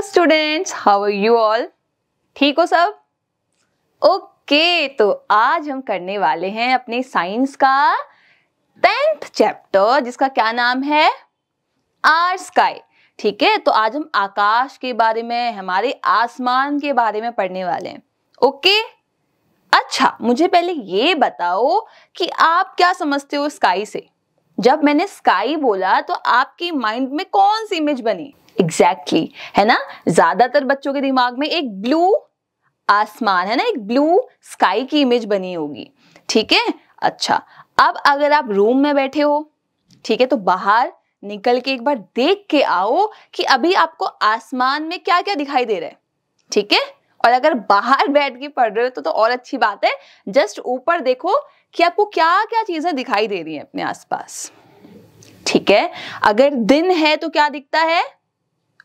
Students, how are you all? ठीक हो सब? ओके, तो आज हम करने वाले हैं अपने साइंस का 10th चैप्टर, जिसका क्या नाम है? Our sky. ठीक है, तो आज हम आकाश के बारे में, हमारे आसमान के बारे में पढ़ने वाले हैं। ओके, अच्छा, मुझे पहले ये बताओ कि आप क्या समझते हो स्काई से? जब मैंने स्काई बोला तो आपकी माइंड में कौन सी इमेज बनी? एग्जैक्टली, है ना? ज्यादातर बच्चों के दिमाग में एक ब्लू आसमान, है ना, एक ब्लू स्काई की इमेज बनी होगी। ठीक है, अच्छा, अब अगर आप रूम में बैठे हो, ठीक है, तो बाहर निकल के एक बार देख के आओ कि अभी आपको आसमान में क्या क्या दिखाई दे रहा है। ठीक है, और अगर बाहर बैठ के पढ़ रहे हो तो और अच्छी बात है। जस्ट ऊपर देखो कि आपको क्या क्या चीजें दिखाई दे रही हैं अपने आसपास। ठीक है, अगर दिन है तो क्या दिखता है?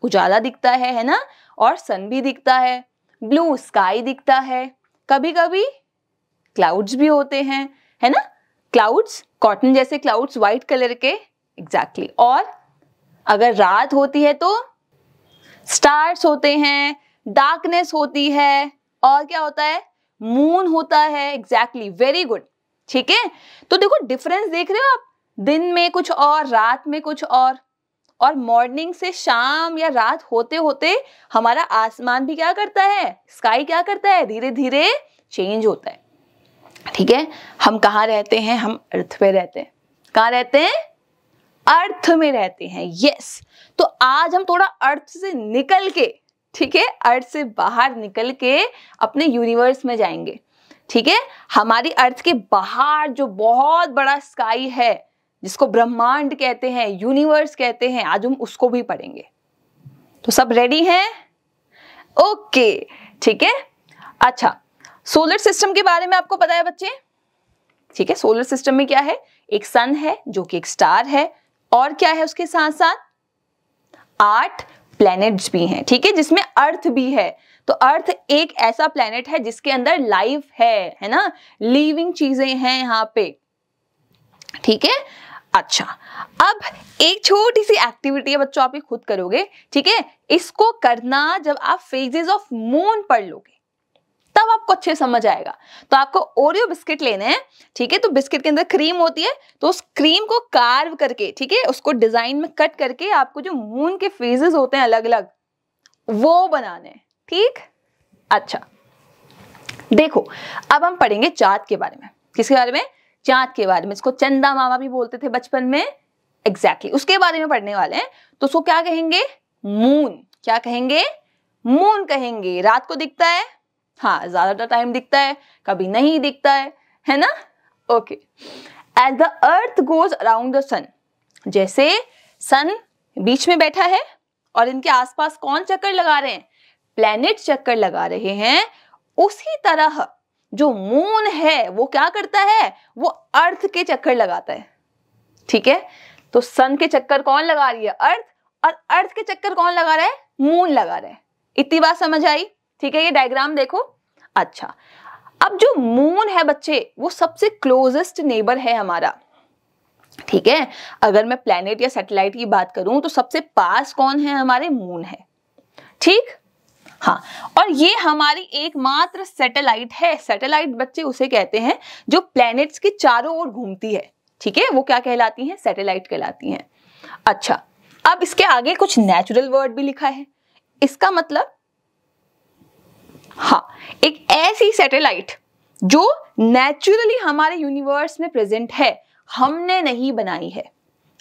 उजाला दिखता है ना, और सन भी दिखता है, ब्लू स्काई दिखता है, कभी कभी क्लाउड्स भी होते हैं, है ना? क्लाउड्स, कॉटन जैसे क्लाउड्स, व्हाइट कलर के। एग्जैक्टली, और अगर रात होती है तो स्टार्स होते हैं, डार्कनेस होती है, और क्या होता है? मून होता है। Exactly, very good. ठीक है, तो देखो डिफरेंस देख रहे हो आप? दिन में कुछ और, रात में कुछ और मॉर्निंग से शाम या रात होते होते हमारा आसमान भी क्या करता है? स्काई क्या करता है? धीरे धीरे चेंज होता है। ठीक है, हम कहाँ रहते हैं? हम अर्थ पे रहते हैं। कहाँ रहते हैं? अर्थ में रहते हैं। यस, तो आज हम थोड़ा अर्थ से निकल के, ठीक है, अर्थ से बाहर निकल के अपने यूनिवर्स में जाएंगे। ठीक है, हमारी अर्थ के बाहर जो बहुत बड़ा स्काई है, जिसको ब्रह्मांड कहते हैं, यूनिवर्स कहते हैं, आज हम उसको भी पढ़ेंगे। तो सब रेडी हैं? ओके, ठीक है। अच्छा, सोलर सिस्टम के बारे में आपको पता है बच्चे? ठीक है, सोलर सिस्टम में क्या है? एक सन है जो कि एक स्टार है, और क्या है उसके साथ साथ? 8 प्लैनेट्स भी हैं। ठीक है, जिसमें अर्थ भी है। तो अर्थ एक ऐसा प्लैनेट है जिसके अंदर लाइफ है ना, लिविंग चीजें हैं यहाँ पे। ठीक है, अच्छा, अब एक छोटी सी एक्टिविटी है बच्चों, आप ये खुद करोगे। ठीक है, इसको करना जब आप फेजेस ऑफ मून पढ़ लोगे तब आपको अच्छे समझ आएगा। तो आपको ओरियो बिस्किट लेने हैं। ठीक है, तो बिस्किट के अंदर क्रीम होती है, तो उस क्रीम को कार्व करके, ठीक है, उसको डिजाइन में कट करके आपको जो मून के फेजेस होते हैं अलग अलग, वो बनाने हैं। ठीक, अच्छा, देखो, अब हम पढ़ेंगे चाँद के बारे में। किसके बारे में? चाँद के बारे में। इसको चंदा मामा भी बोलते थे बचपन में। एग्जैक्टली, उसके बारे में पढ़ने वाले हैं। तो उसको क्या कहेंगे? मून। क्या कहेंगे? मून कहेंगे। रात को दिखता है, हाँ, ज्यादातर टाइम दिखता है, कभी नहीं दिखता है ना? Okay, as the earth goes around the sun, जैसे सन बीच में बैठा है और इनके आसपास कौन चक्कर लगा रहे हैं? प्लैनेट चक्कर लगा रहे हैं। उसी तरह जो मून है वो क्या करता है? वो अर्थ के चक्कर लगाता है। ठीक है, तो सन के चक्कर कौन लगा रही है? अर्थ, और अर्थ के चक्कर कौन लगा रहा है? मून लगा रहा है। इतनी बात समझ आई? ठीक है, ये डायग्राम देखो। अच्छा, अब जो मून है बच्चे, वो सबसे क्लोजेस्ट नेबर है हमारा। ठीक है, अगर मैं प्लैनेट या सैटेलाइट की बात करूं तो सबसे पास कौन है? हमारे मून है। ठीक, हाँ, और ये हमारी एकमात्र सैटेलाइट है। सैटेलाइट बच्चे उसे कहते हैं जो प्लैनेट्स के चारों ओर घूमती है। ठीक है, वो क्या कहलाती हैं? सैटेलाइट कहलाती हैं। अच्छा, अब इसके आगे कुछ नेचुरल वर्ड भी लिखा है। इसका मतलब, हाँ, एक ऐसी सैटेलाइट जो नेचुरली हमारे यूनिवर्स में प्रेजेंट है, हमने नहीं बनाई है।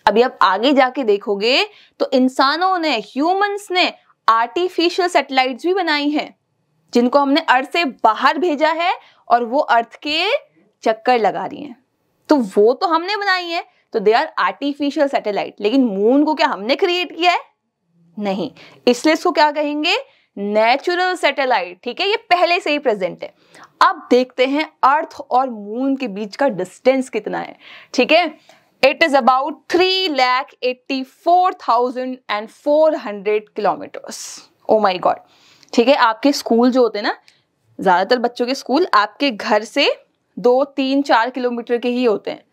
अभी आप आगे जाके देखोगे तो इंसानों ने, ह्यूमंस ने आर्टिफिशियल सैटेलाइट्स भी बनाई हैं, जिनको हमने अर्थ से बाहर भेजा है और वो अर्थ के चक्कर लगा रही हैं। तो वो तो हमने बनाई है, तो दे आर आर्टिफिशियल सैटेलाइट। लेकिन मून को क्या हमने क्रिएट किया है? नहीं, इसलिए इसको क्या कहेंगे? Natural satellite. ठीक है, ये पहले से ही प्रेजेंट है। अब देखते हैं अर्थ और मून के बीच का डिस्टेंस कितना है। ठीक है, it is about 3,84,400 kilometres. Oh my god. ठीक है, आपके स्कूल जो होते हैं ना, ज्यादातर बच्चों के स्कूल आपके घर से 2, 3, 4 किलोमीटर के ही होते हैं।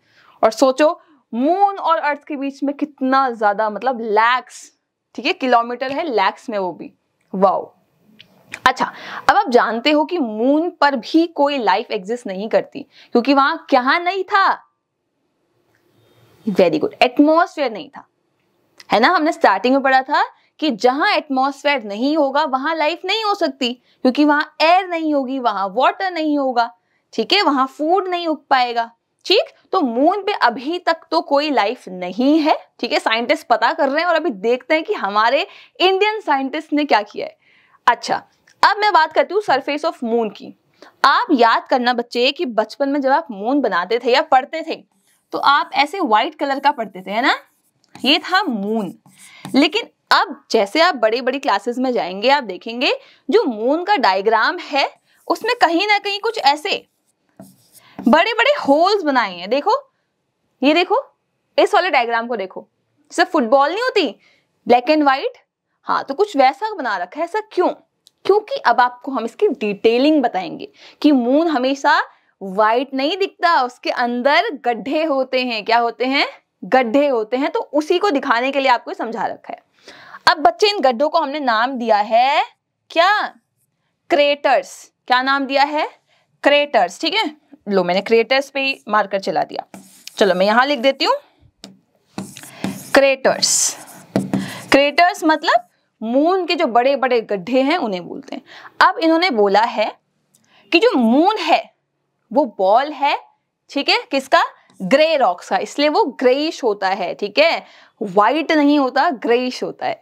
और सोचो मून और अर्थ के बीच में कितना ज्यादा, मतलब लैक्स, ठीक है, किलोमीटर है, लैक्स में वो भी, वाओ। अच्छा, अब आप जानते हो कि मून पर भी कोई लाइफ एग्जिस्ट नहीं करती, क्योंकि वहां क्या नहीं था? वेरी गुड, एटमॉस्फेयर नहीं था, है ना। हमने स्टार्टिंग में पढ़ा था कि जहां एटमॉस्फेयर नहीं होगा वहां लाइफ नहीं हो सकती, क्योंकि वहां एयर नहीं होगी, वहां वाटर नहीं होगा, ठीक है, वहां फूड नहीं उग पाएगा। ठीक, तो मून पे अभी तक तो कोई लाइफ नहीं है, ठीक है। साइंटिस्ट पता कर रहे हैं और अभी देखते हैं कि हमारे इंडियन साइंटिस्ट ने क्या किया है। अच्छा, अब मैं बात करती हूँ सरफेस ऑफ मून की। आप याद करना बच्चे कि बचपन में जब आप मून बनाते थे या पढ़ते थे तो आप ऐसे व्हाइट कलर का पढ़ते थे, है ना, ये था मून। लेकिन अब जैसे आप बड़ी बड़ी क्लासेस में जाएंगे आप देखेंगे जो मून का डायग्राम है उसमें कहीं ना कहीं कुछ ऐसे बड़े बड़े होल्स बनाए हैं। देखो, ये देखो, इस वाले डायग्राम को देखो, जैसे फुटबॉल नहीं होती ब्लैक एंड व्हाइट, हाँ, तो कुछ वैसा बना रखा है। ऐसा क्यों? क्योंकि अब आपको हम इसकी डिटेलिंग बताएंगे कि मून हमेशा व्हाइट नहीं दिखता, उसके अंदर गड्ढे होते हैं। क्या होते हैं? गड्ढे होते हैं। तो उसी को दिखाने के लिए आपको समझा रखा है। अब बच्चे, इन गड्ढों को हमने नाम दिया है क्या? क्रेटर्स। क्या नाम दिया है? क्रेटर्स, ठीक है। लो, मैंने क्रेटर्स पे ही मार्कर चला दिया। चलो मैं यहां लिख देती हूं क्रेटर्स। क्रेटर्स मतलब मून के जो बड़े बड़े गड्ढे हैं उन्हें बोलते हैं। अब इन्होंने बोला है कि जो मून है वो बॉल है, ठीक है, किसका? ग्रे रॉक्स का, इसलिए वो ग्रेइश होता है, ठीक है, व्हाइट नहीं होता, ग्रेइश होता है।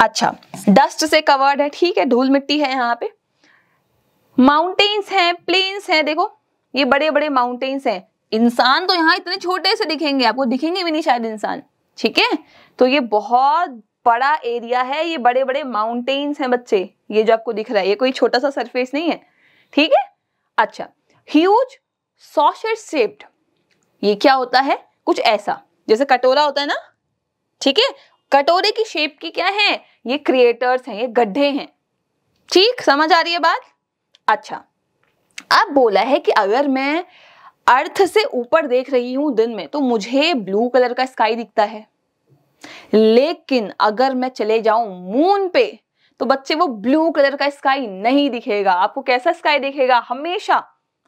अच्छा, डस्ट से कवर्ड है, ठीक है, धूल मिट्टी है यहाँ पे। माउंटेन्स हैं, प्लेन्स हैं, देखो ये बड़े बड़े माउंटेन्स हैं। इंसान तो यहाँ इतने छोटे से दिखेंगे, आपको दिखेंगे भी नहीं शायद इंसान, ठीक है। तो ये बहुत बड़ा एरिया है, ये बड़े बड़े माउंटेन्स हैं बच्चे, ये जो आपको दिख रहा है ये कोई छोटा सा सरफेस नहीं है, ठीक है। अच्छा, ह्यूज सॉसर शेप्ड, ये क्या होता है? कुछ ऐसा जैसे कटोरा होता है ना, ठीक है, कटोरे की शेप की क्या है? ये क्रिएटर्स हैं, ये गड्ढे हैं। ठीक, समझ आ रही है बात? अच्छा, अब बोला है कि अगर मैं अर्थ से ऊपर देख रही हूं दिन में तो मुझे ब्लू कलर का स्काई दिखता है, लेकिन अगर मैं चले जाऊं मून पे तो बच्चे वो ब्लू कलर का स्काई नहीं दिखेगा। आपको कैसा स्काई दिखेगा? हमेशा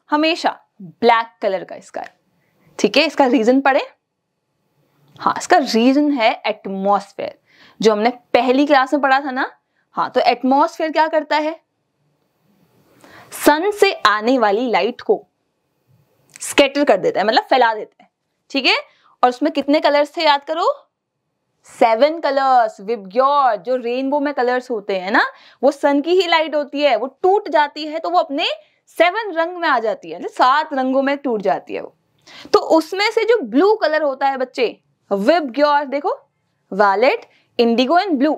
हमेशा ब्लैक कलर का स्काई, ठीक है। इसका रीजन पढ़े? हाँ, इसका रीजन है एटमॉस्फेयर, जो हमने पहली क्लास में पढ़ा था ना। हाँ, तो एटमॉस्फेयर क्या करता है? सन से आने वाली लाइट को स्कैटर कर देता है, मतलब फैला देता है, ठीक है। और उसमें कितने कलर्स थे याद करो? 7 कलर्स। विबग्योर, जो रेनबो में कलर्स होते हैं ना, वो सन की ही लाइट होती है, वो टूट जाती है तो वो अपने 7 रंग में आ जाती है, 7 रंगों में टूट जाती है वो। तो उसमें से जो ब्लू कलर होता है बच्चे, विबग्योर, देखो, वायलेट, इंडिगो एंड ब्लू,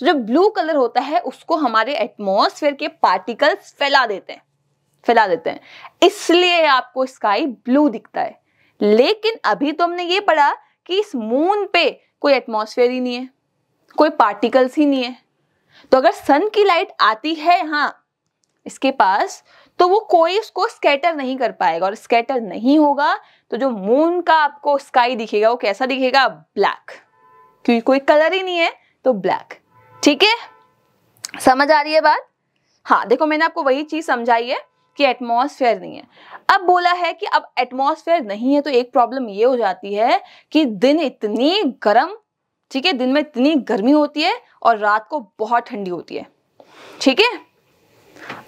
तो जो ब्लू कलर होता है उसको हमारे एटमॉस्फेयर के पार्टिकल्स फैला देते हैं, इसलिए आपको स्काई ब्लू दिखता है। लेकिन अभी तो हमने ये पढ़ा कि इस मून पे कोई एटमॉस्फेयर ही नहीं है, कोई पार्टिकल्स ही नहीं है। तो अगर सन की लाइट आती है हाँ इसके पास, तो वो कोई उसको स्कैटर नहीं कर पाएगा, और स्कैटर नहीं होगा तो जो मून का आपको स्काई दिखेगा वो कैसा दिखेगा? ब्लैक, क्योंकि कोई कलर ही नहीं है तो ब्लैक, ठीक है। समझ आ रही है बात? हाँ, देखो मैंने आपको वही चीज समझाई है कि एटमॉस्फेयर नहीं है। अब बोला है कि अब एटमॉस्फेयर नहीं है तो एक प्रॉब्लम ये हो जाती है कि दिन इतनी गर्म, ठीक है, दिन में इतनी गर्मी होती है और रात को बहुत ठंडी होती है, ठीक है।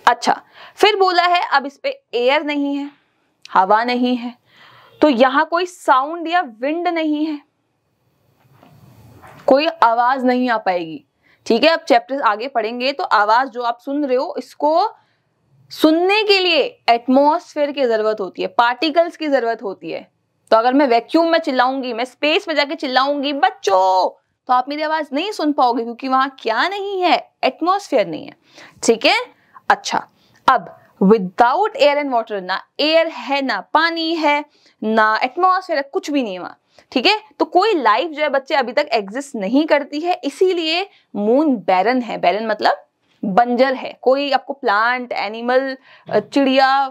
अच्छा, फिर बोला है अब इस पे एयर नहीं है, हवा नहीं है, तो यहां कोई साउंड या विंड नहीं है, कोई आवाज नहीं आ पाएगी, ठीक है। अब चैप्टर आगे पढ़ेंगे तो आवाज जो आप सुन रहे हो इसको सुनने के लिए एटमॉस्फेयर की जरूरत होती है, पार्टिकल्स की जरूरत होती है। तो अगर मैं वैक्यूम में चिल्लाऊंगी, मैं स्पेस में जाके चिल्लाऊंगी बच्चों, तो आप मेरी आवाज नहीं सुन पाओगे, क्योंकि वहां क्या नहीं है? एटमॉस्फेयर नहीं है, ठीक है। अच्छा, अब विदाउट एयर एंड वाटर, ना एयर है, ना पानी है, ना एटमॉस्फेयर है, कुछ भी नहीं है वहां, ठीक है। तो कोई लाइफ जो है बच्चे अभी तक एग्जिस्ट नहीं करती है, इसीलिए मून बैरन है। बैरन मतलब बंजर है, कोई आपको प्लांट, एनिमल, चिड़िया,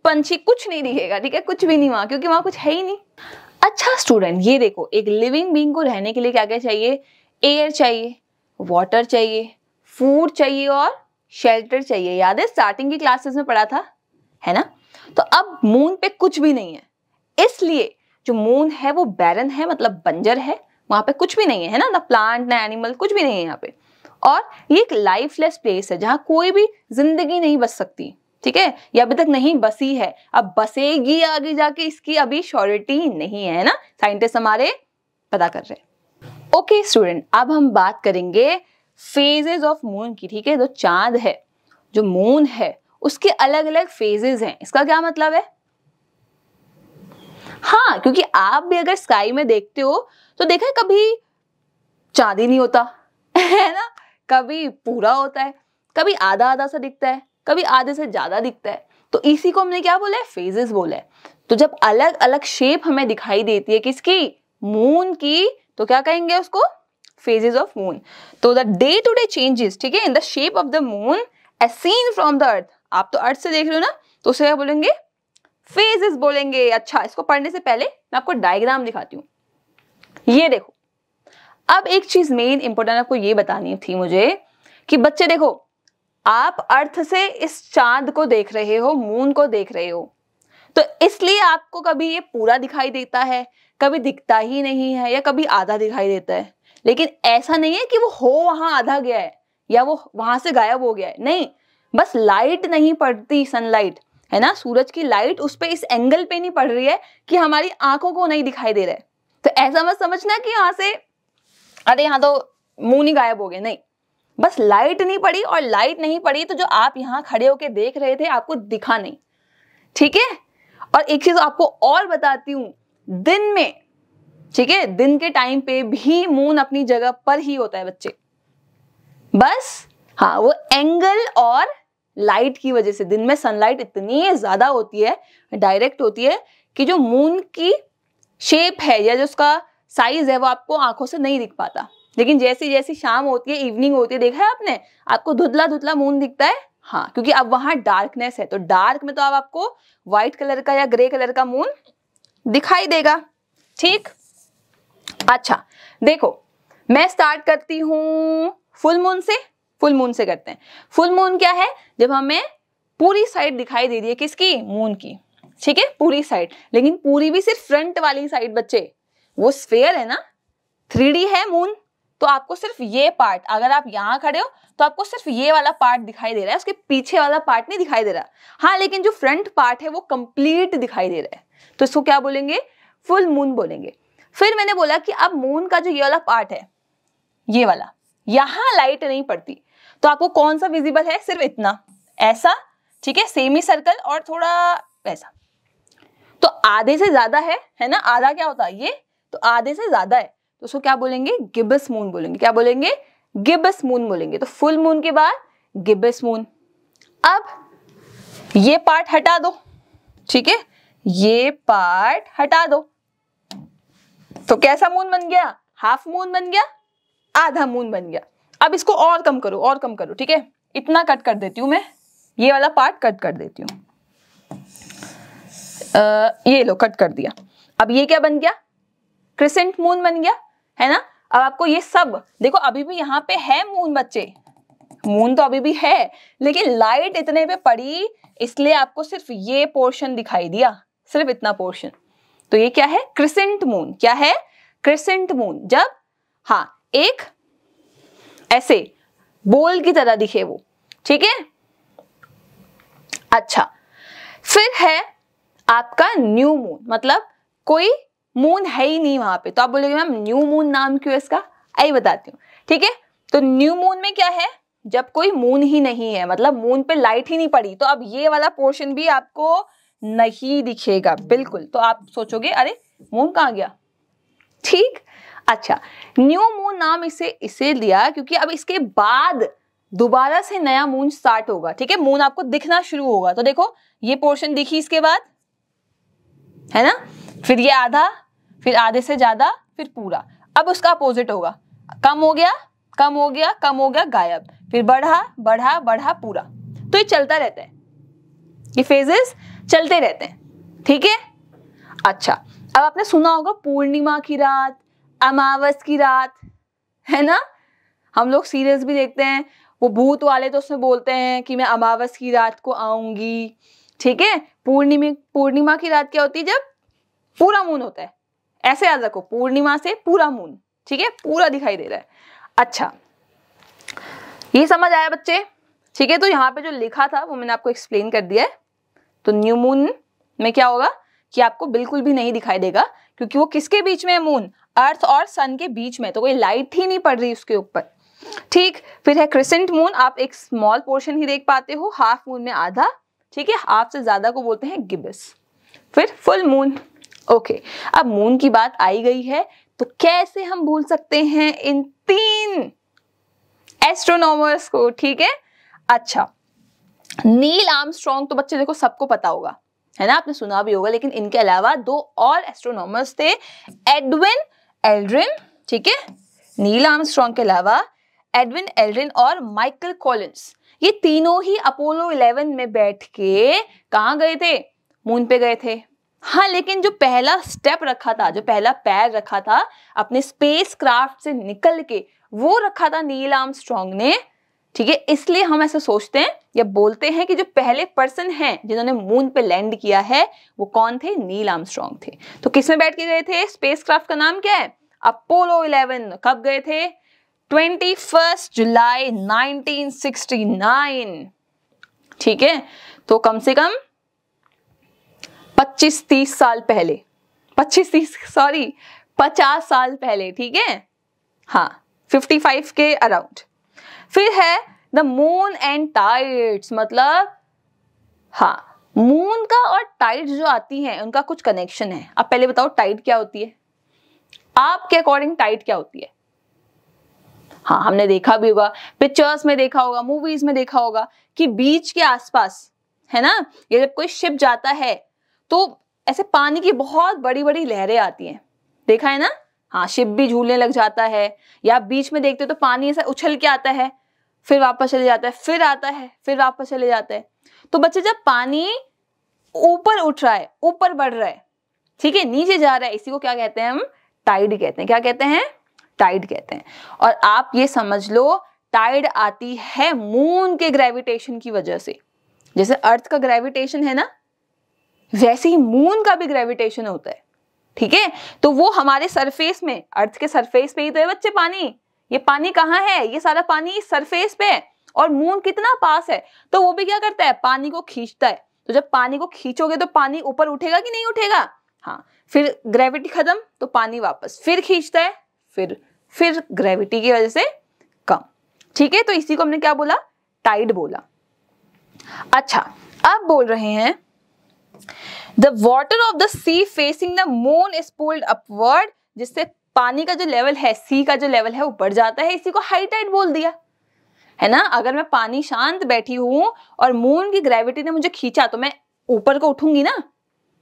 पंछी कुछ नहीं दिखेगा, ठीक है, कुछ भी नहीं वहां, क्योंकि वहां कुछ है ही नहीं। अच्छा स्टूडेंट, ये देखो, एक लिविंग बीइंग को रहने के लिए क्या क्या चाहिए? एयर चाहिए, वाटर चाहिए, फूड चाहिए और शेल्टर चाहिए। याद है स्टार्टिंग की क्लासेस में पढ़ा था, है ना। तो अब मून पे कुछ भी नहीं है, इसलिए जो मून है वो बैरन है, मतलब बंजर है, वहां पे कुछ भी नहीं है ना, ना प्लांट ना एनिमल, कुछ भी नहीं है यहाँ पे। और ये एक लाइफलेस प्लेस है जहां कोई भी जिंदगी नहीं बच सकती, ठीक है, ये अभी तक नहीं बसी है, अब बसेगी आगे जाके, इसकी अभी श्योरिटी नहीं है ना, साइंटिस्ट हमारे पता कर रहे हैं। ओके स्टूडेंट, अब हम बात करेंगे फेजेस ऑफ मून की, ठीक है। जो चांद है, जो मून है, उसके अलग अलग फेजेस हैं। इसका क्या मतलब है? हाँ, क्योंकि आप भी अगर स्काई में देखते हो तो देखा है कभी चांद ही नहीं होता है ना, कभी पूरा होता है, कभी आधा आधा सा दिखता है, कभी आधे से ज्यादा दिखता है। तो इसी को हमने क्या बोला है? फेजेस बोला है। तो जब अलग अलग शेप हमें दिखाई देती है किसकी? मून की, तो क्या कहेंगे उसको? Phases of moon. तो the day to day changes, ठीक है, in the shape of the moon as seen from the earth. आप तो अर्थ से देख रहे हो ना, तो उसे क्या बोलेंगे? फेजेस बोलेंगे। अच्छा, इसको पढ़ने से पहले मैं आपको डायग्राम दिखाती हूँ। ये देखो, अब एक चीज मेन इंपॉर्टेंट आपको ये बतानी थी मुझे कि बच्चे देखो, आप अर्थ से इस चांद को देख रहे हो, मून को देख रहे हो, तो इसलिए आपको कभी ये पूरा दिखाई देता है, कभी दिखता ही नहीं है, या कभी आधा दिखाई देता है। लेकिन ऐसा नहीं है कि वो हो वहां आधा गया है या वो वहां से गायब हो गया है, नहीं, बस लाइट नहीं पड़ती, सनलाइट है ना, सूरज की लाइट उस पे इस एंगल पे नहीं पड़ रही है कि हमारी आंखों को नहीं दिखाई दे रहा है। तो ऐसा मत समझना कि यहाँ से अरे यहाँ तो मून ही गायब हो गया, नहीं, बस लाइट नहीं पड़ी, और लाइट नहीं पड़ी तो जो आप यहाँ खड़े होके देख रहे थे आपको दिखा नहीं, ठीक है। और एक चीज आपको और बताती हूँ, दिन में, ठीक है, दिन के टाइम पे भी मून अपनी जगह पर ही होता है बच्चे, बस हाँ, वो एंगल और लाइट की वजह से दिन में सनलाइट इतनी ज्यादा होती है, डायरेक्ट होती है, कि जो मून की शेप है या जो उसका साइज है वो आपको आंखों से नहीं दिख पाता। लेकिन जैसी जैसी शाम होती है, इवनिंग होती है, देखा है आपने, आपको धुंधला धुंधला मून दिखता है। हाँ, क्योंकि अब वहां डार्कनेस है, तो डार्क में तो अब आपको व्हाइट कलर का या ग्रे कलर का मून दिखाई देगा, ठीक। अच्छा देखो, मैं स्टार्ट करती हूँ फुल मून से। फुल मून से करते हैं। फुल मून क्या है? जब हमें पूरी साइड दिखाई दे रही है, किसकी? मून की, ठीक है, पूरी साइड। लेकिन पूरी भी सिर्फ फ्रंट वाली साइड बच्चे, वो स्फेयर है ना, 3D है मून, तो आपको सिर्फ ये पार्ट, अगर आप यहाँ खड़े हो तो आपको सिर्फ ये वाला पार्ट दिखाई दे रहा है, उसके पीछे वाला पार्ट नहीं दिखाई दे रहा। हाँ, लेकिन जो फ्रंट पार्ट है वो कंप्लीट दिखाई दे रहा है, तो इसको क्या बोलेंगे? फुल मून बोलेंगे। फिर मैंने बोला कि अब मून का जो ये वाला पार्ट है, ये वाला, यहाँ लाइट नहीं पड़ती, तो आपको कौन सा विजिबल है? सिर्फ इतना, ऐसा, ठीक है, सेमी सर्कल और थोड़ा ऐसा, तो आधे से ज्यादा है ना। आधा क्या होता है? ये, तो आधे से ज्यादा है, तो उसको क्या बोलेंगे? गिब्बस मून बोलेंगे। क्या बोलेंगे? गिब्बस मून बोलेंगे। तो फुल मून के बाद गिब्बस मून। अब ये पार्ट हटा दो, ठीक है, ये पार्ट हटा दो, तो कैसा मून बन गया? हाफ मून बन गया, आधा मून बन गया। अब इसको और कम करो, और कम करो, ठीक है, इतना कट कर देती हूं मैं, ये वाला पार्ट कट कर देती हूँ। ये लो, कट कर दिया। अब ये क्या बन गया? क्रिसेंट मून बन गया, है ना। अब आपको ये सब देखो, अभी भी यहाँ पे है मून बच्चे, मून तो अभी भी है, लेकिन लाइट इतने पे पड़ी इसलिए आपको सिर्फ ये पोर्शन दिखाई दिया, सिर्फ इतना पोर्शन। तो ये क्या है? Crescent moon. क्या है? Crescent moon. जब हाँ, एक ऐसे बोल की तरह दिखे वो, ठीक है। अच्छा, फिर है आपका न्यू मून, मतलब कोई मून है ही नहीं वहां पे, तो आप बोलेंगे मैम न्यू मून नाम क्यों है इसका? आई बताती हूँ, ठीक है। तो न्यू मून में क्या है? जब कोई मून ही नहीं है, मतलब मून पे लाइट ही नहीं पड़ी, तो अब ये वाला पोर्शन भी आपको नहीं दिखेगा बिल्कुल। तो आप सोचोगे अरे मून कहाँ गया, ठीक। अच्छा, न्यू मून नाम इसे दिया क्योंकि अब इसके बाद दोबारा से नया मून स्टार्ट होगा, ठीक है, मून आपको दिखना शुरू होगा। तो देखो ये पोर्शन दिखी इसके बाद, है ना, फिर ये आधा, फिर आधे से ज्यादा, फिर पूरा। अब उसका अपोजिट होगा, कम हो गया, कम हो गया, कम हो गया, गायब, फिर बढ़ा बढ़ा बढ़ा, पूरा। तो ये चलता रहता है, ये फेजेस चलते रहते हैं, ठीक है। अच्छा, अब आपने सुना होगा पूर्णिमा की रात, अमावस की रात, है ना, हम लोग सीरियल्स भी देखते हैं, वो भूत वाले तो उसमें बोलते हैं कि मैं अमावस की रात को आऊंगी, ठीक है। पूर्णिमा की रात क्या होती है? जब पूरा मून होता है, ऐसे याद रखो, पूर्णिमा से पूरा मून, ठीक है, पूरा दिखाई दे रहा है। अच्छा, ये समझ आया बच्चे? ठीक है, तो यहाँ पे जो लिखा था वो मैंने आपको एक्सप्लेन कर दिया है। तो न्यू मून में क्या होगा कि आपको बिल्कुल भी नहीं दिखाई देगा, क्योंकि वो किसके बीच में है? मून, अर्थ और सन के बीच में, तो कोई लाइट ही नहीं पड़ रही उसके ऊपर, ठीक। फिर है क्रिसेंट मून, आप एक स्मॉल पोर्शन ही देख पाते हो, हाफ मून में आधा, ठीक है, हाफ से ज्यादा को बोलते हैं गिब्बस। फिर फुल मून। ओके, अब मून की बात आई गई है, तो कैसे हम भूल सकते हैं इन 3 एस्ट्रोनॉमर्स को, ठीक है। अच्छा, नील आर्मस्ट्रॉन्ग तो बच्चे देखो सबको पता होगा, है ना, आपने सुना भी होगा, लेकिन इनके अलावा 2 और एस्ट्रोनॉमर्स थे, एडविन एल्ड्रिन, ठीक है। नील आर्मस्ट्रॉन्ग के अलावा एडविन एल्ड्रिन और माइकल कॉलिंस, ये तीनों ही अपोलो 11 में बैठ के कहाँ गए थे? मून पे गए थे। हाँ, लेकिन जो पहला स्टेप रखा था, जो पहला पैर रखा था अपने स्पेस क्राफ्ट से निकल के, वो रखा था नील आर्मस्ट्रॉन्ग ने, ठीक है। इसलिए हम ऐसे सोचते हैं या बोलते हैं कि जो पहले पर्सन हैं जिन्होंने मून पे लैंड किया है वो कौन थे? नील आर्मस्ट्रॉन्ग थे। तो किसमें बैठ के गए थे? स्पेसक्राफ्ट का नाम क्या है? अपोलो 11। कब गए थे? 21 जुलाई 1969, ठीक है। तो कम से कम 25-30 साल पहले, 50 साल पहले, ठीक है, हाँ, 55 के अराउंड। फिर है द मून एंड टाइड्स, मतलब हाँ, मून का और टाइड्स जो आती हैं उनका कुछ कनेक्शन है। अब पहले बताओ टाइड क्या होती है? आपके अकॉर्डिंग टाइड क्या होती है? हाँ, हमने देखा भी होगा, पिक्चर्स में देखा होगा, मूवीज में देखा होगा कि बीच के आसपास, है ना, ये जब कोई शिप जाता है तो ऐसे पानी की बहुत बड़ी बड़ी लहरें आती हैं, देखा है ना। हाँ, शिप भी झूलने लग जाता है, या बीच में देखते हो तो पानी ऐसा उछल के आता है, फिर वापस चले जाता है, फिर आता है, फिर वापस चले जाता है। तो बच्चे, जब पानी ऊपर उठ रहा है, ऊपर बढ़ रहा है, ठीक है, नीचे जा रहा है, इसी को क्या कहते हैं? हम टाइड कहते हैं। क्या कहते हैं? टाइड कहते हैं। और आप ये समझ लो, टाइड आती है मून के ग्रेविटेशन की वजह से। जैसे अर्थ का ग्रेविटेशन है ना, वैसे ही मून का भी ग्रेविटेशन होता है, ठीक है। तो वो हमारे सरफेस में, अर्थ के सरफेस पे ही तो है बच्चे पानी। ये पानी कहाँ है? ये सारा पानी सरफेस पे है, और मून कितना पास है, तो वो भी क्या करता है? पानी को खींचता है। तो जब पानी को खींचोगे तो पानी ऊपर उठेगा कि नहीं उठेगा? हाँ, फिर ग्रेविटी खत्म तो पानी वापस फिर खींचता है, फिर ग्रेविटी की वजह से कम, ठीक है। तो इसी को हमने क्या बोला? टाइड बोला। अच्छा, अब बोल रहे हैं the water of the sea facing the moon is pulled upward, जिससे पानी का जो लेवल है, सी का जो लेवल है वो बढ़ जाता है, इसी को हाई टाइड बोल दिया, है ना। अगर मैं पानी शांत बैठी हूं और मून की ग्रेविटी ने मुझे खींचा तो मैं ऊपर को उठूंगी ना,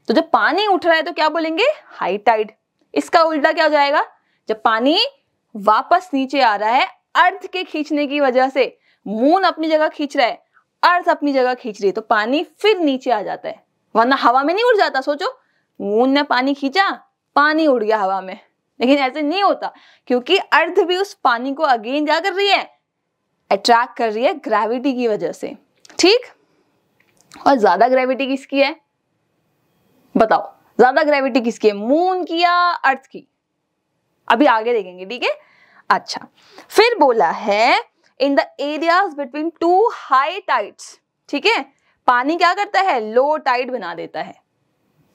तो जब पानी उठ रहा है तो क्या बोलेंगे? High tide. इसका उल्टा क्या हो जाएगा? जब पानी वापस नीचे आ रहा है अर्थ के खींचने की वजह से, मून अपनी जगह खींच रहा है, अर्थ अपनी जगह खींच रही है, तो पानी फिर नीचे आ जाता है, वरना हवा में नहीं उड़ जाता। सोचो, मून ने पानी खींचा, पानी उड़ गया हवा में, लेकिन ऐसे नहीं होता, क्योंकि अर्थ भी उस पानी को अगेन क्या कर रही है? अट्रैक्ट कर रही है ग्रेविटी की वजह से, ठीक। और ज्यादा ग्रेविटी किसकी है? बताओ, ज्यादा ग्रेविटी किसकी है? मून की या अर्थ की? अभी आगे देखेंगे, ठीक है। अच्छा, फिर बोला है in the areas between 2 high tides, ठीक है, पानी क्या करता है? लो टाइड बना देता है,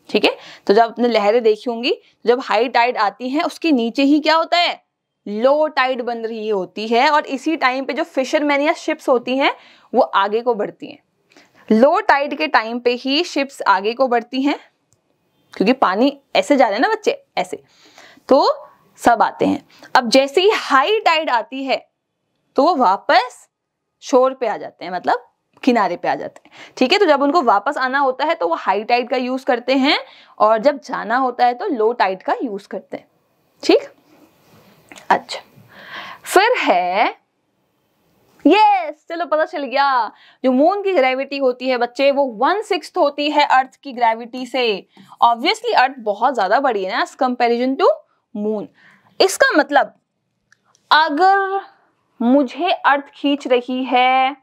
ठीक है। तो जब आपने लहरें देखी होंगी, जब हाई टाइड आती है उसके नीचे ही क्या होता है? लो टाइड बन रही होती है, और इसी टाइम पे जो फिशरमैन या शिप्स होती हैं वो आगे को बढ़ती हैं। लो टाइड के टाइम पे ही शिप्स आगे को बढ़ती हैं, क्योंकि पानी ऐसे जा रहा है ना बच्चे, ऐसे, तो सब आते हैं। अब जैसे ही हाई टाइड आती है तो वो वापस शोर पे आ जाते हैं, मतलब किनारे पे आ जाते हैं, ठीक है। तो जब उनको वापस आना होता है तो वो हाई टाइड का यूज करते हैं, और जब जाना होता है तो लो टाइड का यूज करते हैं, ठीक। अच्छा, फिर है यस, चलो पता चल गया, जो मून की ग्रेविटी होती है बच्चे वो 1/6 होती है अर्थ की ग्रेविटी से। ऑब्वियसली अर्थ बहुत ज्यादा बड़ी है ना एज कंपैरिजन टू मून। इसका मतलब अगर मुझे अर्थ खींच रही है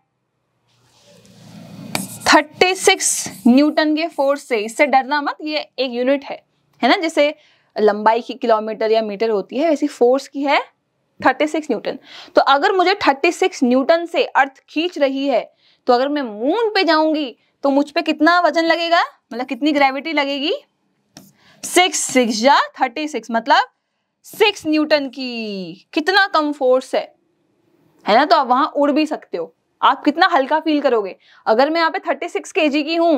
36 न्यूटन के फोर्स से। इससे डरना मत, ये एक यूनिट है ना, जैसे लंबाई की किलोमीटर या मीटर होती है, वैसी फोर्स की है 36 न्यूटन। तो अगर मुझे 36 न्यूटन से अर्थ खींच रही है, तो अगर मैं मून पे जाऊंगी तो मुझ पे कितना वजन लगेगा, मतलब कितनी ग्रेविटी लगेगी? 6 या 36, मतलब 6 न्यूटन की। कितना कम फोर्स है ना। तो आप वहां उड़ भी सकते हो। आप कितना हल्का फील करोगे अगर मैं यहाँ पे 36 kg की हूं,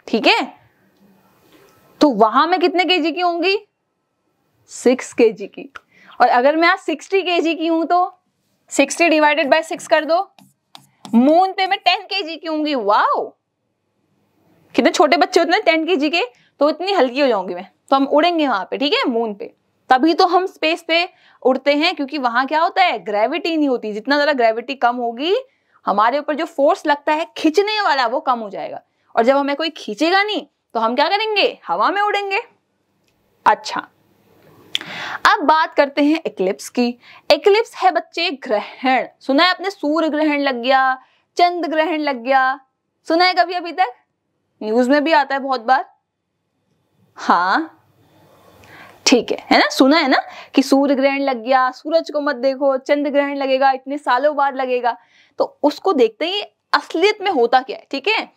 ठीक है, तो वहां मैं कितने kg की होंगी? 6 kg की। और अगर मैं आज 60 kg की हूं तो 60 डिवाइडेड बाय 6 कर दो, मून पे मैं 10 kg की होंगी। वाओ, कितने छोटे बच्चे होते हैं 10 kg के, तो इतनी हल्की हो जाऊंगी मैं। तो हम उड़ेंगे वहां पे, ठीक है, मून पे। तभी तो हम स्पेस पे उड़ते हैं, क्योंकि वहां क्या होता है, ग्रेविटी नहीं होती। जितना ज्यादा ग्रेविटी कम होगी, हमारे ऊपर जो फोर्स लगता है खींचने वाला, वो कम हो जाएगा। और जब हमें कोई खींचेगा नहीं तो हम क्या करेंगे, हवा में उड़ेंगे। अच्छा, अब बात करते हैं इक्लिप्स की। इक्लिप्स है बच्चे ग्रहण। सुना है आपने, सूर्य ग्रहण लग गया, चंद्र ग्रहण लग गया, सुना है कभी अभी तक? न्यूज में भी आता है बहुत बार। हाँ ठीक है ना, सुना है ना कि सूर्य ग्रहण लग गया, सूरज को मत देखो, चंद्र ग्रहण लगेगा, इतने सालों बाद लगेगा। तो उसको देखते ही असलियत में होता क्या है, ठीक है।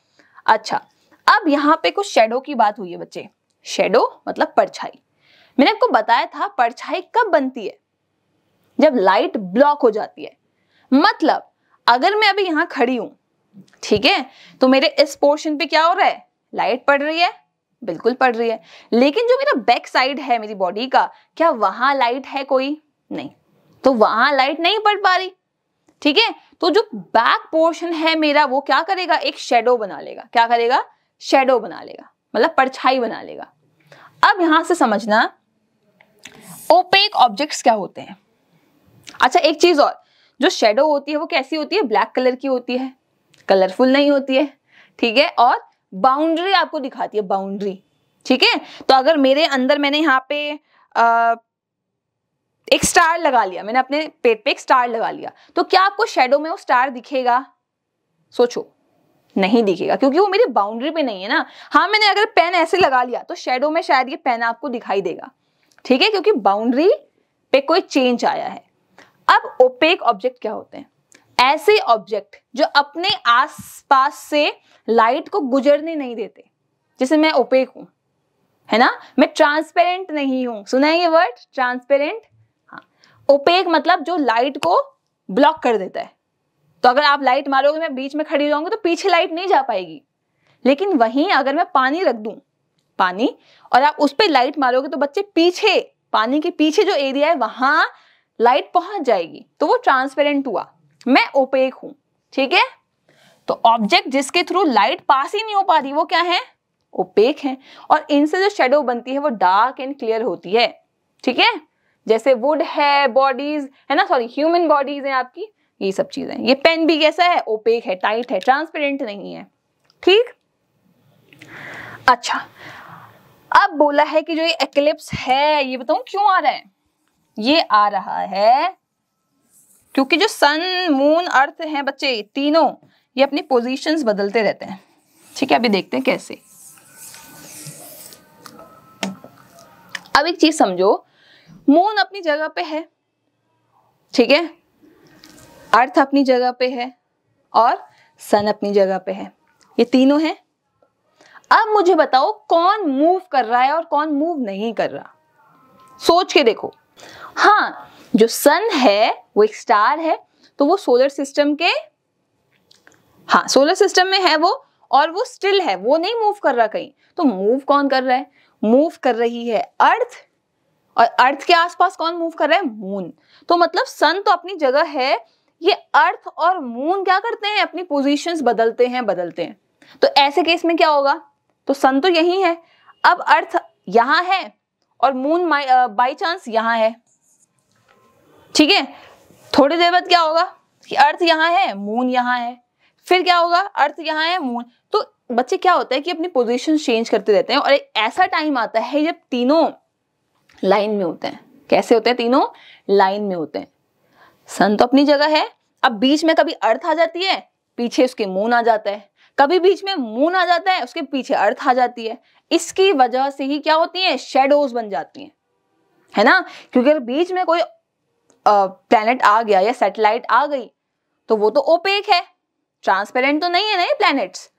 अच्छा, अब यहाँ पे कुछ शैडो की बात हुई है बच्चे। शैडो मतलब परछाई। मैंने आपको बताया था परछाई कब बनती है, जब लाइट ब्लॉक हो जाती है। मतलब अगर मैं अभी यहाँ खड़ी हूं, ठीक है, तो मेरे इस पोर्शन पे क्या हो रहा है, लाइट पड़ रही है, बिल्कुल पड़ रही है। लेकिन जो मेरा बैक साइड है मेरी बॉडी का, क्या वहां लाइट है कोई? नहीं, तो वहां लाइट नहीं पड़ पा रही, ठीक है। तो जो बैक पोर्शन है मेरा, वो क्या करेगा, एक शेडो बना लेगा। क्या करेगा? शेडो बना लेगा, मतलब परछाई बना लेगा। अब यहां से समझना ओपेक ऑब्जेक्ट्स क्या होते हैं। अच्छा, एक चीज और, जो शेडो होती है वो कैसी होती है, ब्लैक कलर की होती है, कलरफुल नहीं होती है, ठीक है। और बाउंड्री आपको दिखाती है, बाउंड्री, ठीक है। तो अगर मेरे अंदर मैंने यहाँ पे एक स्टार लगा लिया, मैंने अपने पेट पे एक स्टार लगा लिया, तो क्या आपको शेडो में वो स्टार दिखेगा? सोचो, नहीं दिखेगा, क्योंकि वो मेरी बाउंड्री पे नहीं है ना। हाँ, मैंने अगर पेन ऐसे लगा लिया तो शेडो में शायद ये पेन आपको दिखाई देगा, ठीक है, क्योंकि बाउंड्री पे कोई चेंज आया है। अब ओपेक ऑब्जेक्ट क्या होते हैं? ऐसे ऑब्जेक्ट जो अपने आसपास से लाइट को गुजरने नहीं देते। जैसे मैं ओपेक हूं, है ना, मैं ट्रांसपेरेंट नहीं हूं। सुना है ये वर्ड, ट्रांसपेरेंट? हाँ, ओपेक मतलब जो लाइट को ब्लॉक कर देता है। तो अगर आप लाइट मारोगे, मैं बीच में खड़ी रहूंगी, तो पीछे लाइट नहीं जा पाएगी। लेकिन वहीं अगर मैं पानी रख दूं, पानी, और आप उस पर लाइट मारोगे, तो बच्चे पीछे, पानी के पीछे जो एरिया है वहां लाइट पहुंच जाएगी। तो वो ट्रांसपेरेंट हुआ, मैं ओपेक हूं, ठीक है। तो ऑब्जेक्ट जिसके थ्रू लाइट पास ही नहीं हो पा रही, वो क्या है, ओपेक है। और इनसे जो शेडो बनती है वो डार्क एंड क्लियर होती है, ठीक है। जैसे वुड है, बॉडीज है ना, सॉरी ह्यूमन बॉडीज है आपकी, ये सब चीजें। ये पेन भी कैसा है, ओपेक है, टाइट है, ट्रांसपेरेंट नहीं है, ठीक। अच्छा, अब बोला है कि जो ये एक्लिप्स है, ये बताऊं क्यों आ रहा है? ये आ रहा है क्योंकि जो सन, मून, अर्थ हैं बच्चे, तीनों ये अपनी पोजीशंस बदलते रहते हैं, ठीक है। अभी देखते हैं कैसे। अब एक चीज समझो, मून अपनी जगह पे है, ठीक है, अर्थ अपनी जगह पे है और सन अपनी जगह पे है, ये तीनों हैं। अब मुझे बताओ कौन मूव कर रहा है और कौन मूव नहीं कर रहा, सोच के देखो। हाँ, जो सन है वो एक स्टार है, तो वो सोलर सिस्टम के, हाँ सोलर सिस्टम में है वो, और वो स्टिल है, वो नहीं मूव कर रहा कहीं। तो मूव कौन कर रहा है? मूव कर रही है अर्थ, और अर्थ के आसपास कौन मूव कर रहा है? मून। तो मतलब सन तो अपनी जगह है, ये अर्थ और मून क्या करते हैं, अपनी पोजीशंस बदलते हैं। तो ऐसे केस में क्या होगा, तो सन तो यही है, अब अर्थ यहां है और मून बाई चांस यहां है, ठीक है। थोड़ी देर बाद क्या होगा कि अर्थ यहां है, मून यहां है, फिर क्या होगा, अर्थ यहां है, मून। तो बच्चे क्या होता है कि अपनी पोजीशन चेंज करते रहते हैं, और एक ऐसा टाइम आता है जब तीनों लाइन में होते हैं। कैसे होते हैं? तीनों लाइन में होते हैं। सन तो अपनी जगह है, अब बीच में कभी अर्थ आ जाती है, पीछे उसके मून आ जाता है, कभी बीच में मून आ जाता है, उसके पीछे अर्थ आ जाती है। इसकी वजह से ही क्या होती है, शेडोज बन जाती हैं, है ना। क्योंकि अगर बीच में कोई प्लैनेट आ गया या सैटेलाइट आ गई तो वो तो ओपेक है, ट्रांसपेरेंट तो नहीं है ना ये प्लैनेट्स,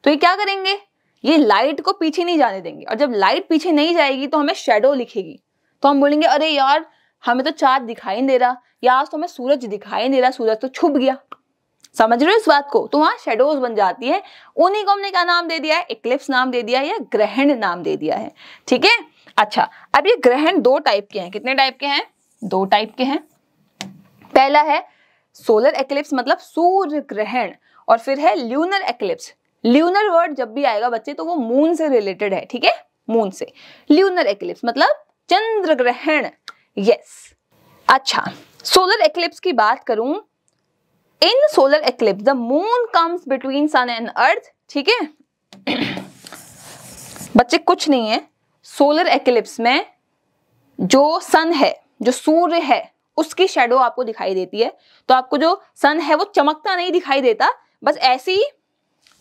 तो ये क्या करेंगे, ये लाइट को पीछे नहीं जाने देंगे, और जब लाइट पीछे नहीं जाएगी तो हमें शेडो लिखेगी, तो हम बोलेंगे अरे यार हमें तो चांद दिखाई नहीं दे रहा, या आज तो हमें सूरज दिखाई नहीं दे रहा, सूरज तो छुप गया। समझ रहे हो इस बात को, तो वहां शेडोज बन जाती है। उन्हीं को हमने क्या नाम दे दिया है, इक्लिप्स नाम दे दिया है या ग्रहण नाम दे दिया है, ठीक है। अच्छा, अब ये ग्रहण दो टाइप के हैं, कितने टाइप के हैं, दो टाइप के हैं। पहला है सोलर एक्लिप्स मतलब सूर्य ग्रहण, और फिर है ल्यूनर एक्लिप्स। ल्यूनर वर्ड जब भी आएगा बच्चे तो वो मून से रिलेटेड है, ठीक है, मून से। ल्यूनर एक्लिप्स मतलब चंद्र ग्रहण, यस। अच्छा, सोलर एक्लिप्स की बात करूं, in solar eclipse the moon comes between sun and earth, ठीक है। बच्चे कुछ नहीं है, सोलर एक्लिप्स में जो सन है, जो सूर्य है, उसकी शेडो आपको दिखाई देती है। तो आपको जो सन है वो चमकता नहीं दिखाई देता, बस ऐसी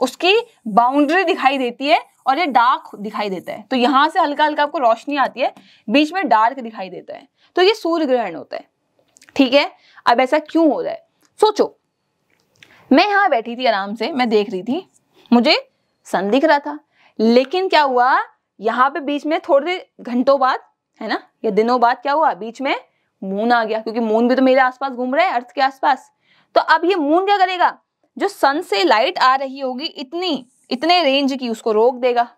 उसकी बाउंड्री दिखाई देती है और ये डार्क दिखाई देता है। तो यहां से हल्का हल्का आपको रोशनी आती है, बीच में डार्क दिखाई देता है, तो ये सूर्य ग्रहण होता है, ठीक है। अब ऐसा क्यों हो रहा है, सोचो, मैं यहां बैठी थी आराम से, मैं देख रही थी, मुझे सन दिख रहा था, लेकिन क्या हुआ, यहाँ पे बीच में थोड़े घंटों बाद, है ना, या दिनों बाद क्या हुआ, बीच में मून आ गया, क्योंकि मून भी तो मेरे आसपास घूम रहा है, अर्थ के आसपास। तो अब ये मून क्या करेगा, जो सन से लाइट आ रही होगी इतने रेंज की, उसको रोक देगा,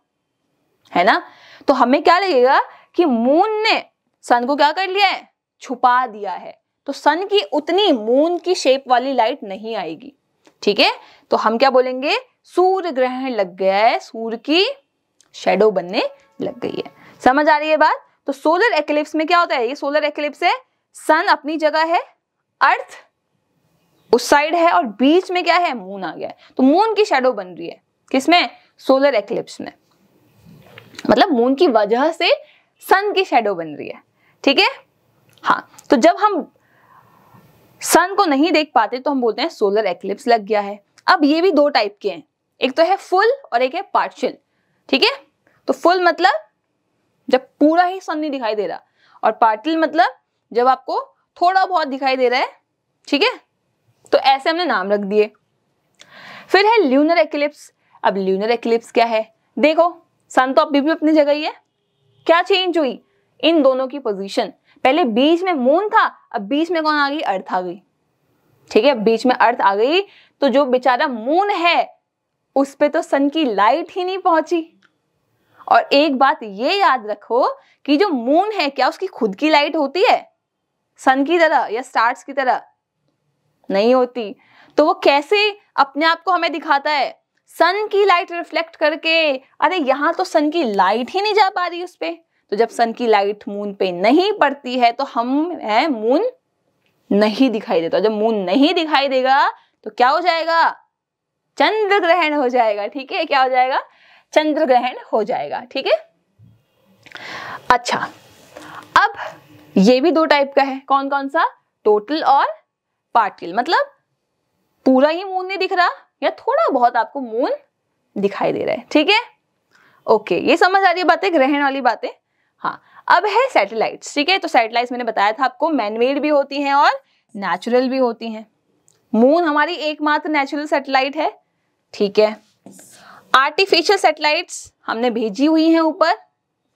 है ना। तो हमें क्या लगेगा कि मून ने सन को क्या कर लिया है, छुपा दिया है, तो सन की उतनी मून की शेप वाली लाइट नहीं आएगी, ठीक है। तो हम क्या बोलेंगे, सूर्य ग्रहण लग गया है, सूर्य की शेडो बनने लग गई है। समझ आ रही है बात। तो सोलर एक्लिप्स में क्या होता है, ये सोलर एक्लिप्स है, सन अपनी जगह है, अर्थ उस साइड है, और बीच में क्या है, मून आ गया है, तो मून की शेडो बन रही है, किसमें, सोलर एक्लिप्स में, मतलब मून की वजह से सन की शेडो बन रही है, ठीक है। हाँ, तो जब हम सन को नहीं देख पाते तो हम बोलते हैं सोलर एक्लिप्स लग गया है। अब ये भी दो टाइप के हैं, एक तो है फुल और एक है पार्शियल, ठीक है। तो फुल मतलब जब पूरा ही सन नहीं दिखाई दे रहा, और पार्शियल मतलब जब आपको थोड़ा बहुत दिखाई दे रहा है, ठीक है। तो ऐसे हमने नाम रख दिए। फिर है ल्यूनर एक्लिप्स। अब ल्यूनर एक्लिप्स क्या है, देखो सन तो अभी भी अपनी जगह ही है, क्या चेंज हुई, इन दोनों की पोजीशन, पहले बीच में मून था, अब बीच में कौन आ गई, अर्थ आ गई, ठीक है। बीच में अर्थ आ गई तो जो बेचारा मून है उस पे तो सन की लाइट ही नहीं पहुंची। और एक बात ये याद रखो कि जो मून है, क्या उसकी खुद की लाइट होती है सन की तरह या स्टार्स की तरह, नहीं होती। तो वो कैसे अपने आप को हमें दिखाता है, सन की लाइट रिफ्लेक्ट करके। अरे यहाँ तो सन की लाइट ही नहीं जा पा रही उस पे, तो जब सन की लाइट मून पे नहीं पड़ती है तो हम है, मून नहीं दिखाई देता। जब मून नहीं दिखाई देगा तो क्या हो जाएगा, चंद्र ग्रहण हो जाएगा, ठीक है। क्या हो जाएगा, चंद्र ग्रहण हो जाएगा, ठीक है। अच्छा, अब ये भी दो टाइप का है, कौन कौन सा, टोटल और पार्शियल, मतलब पूरा ही मून नहीं दिख रहा या थोड़ा बहुत आपको मून दिखाई दे रहा है, ठीक है। ओके, ये समझ आ रही है बातें, ग्रहण वाली बातें। हाँ, अब है सैटेलाइट्स, ठीक है। तो सैटेलाइट्स मैंने बताया था आपको, मैनमेड भी होती हैं और नेचुरल भी होती हैं। मून हमारी एकमात्र नेचुरल सैटेलाइट है, ठीक है। आर्टिफिशियल सैटेलाइट्स हमने भेजी हुई हैं ऊपर,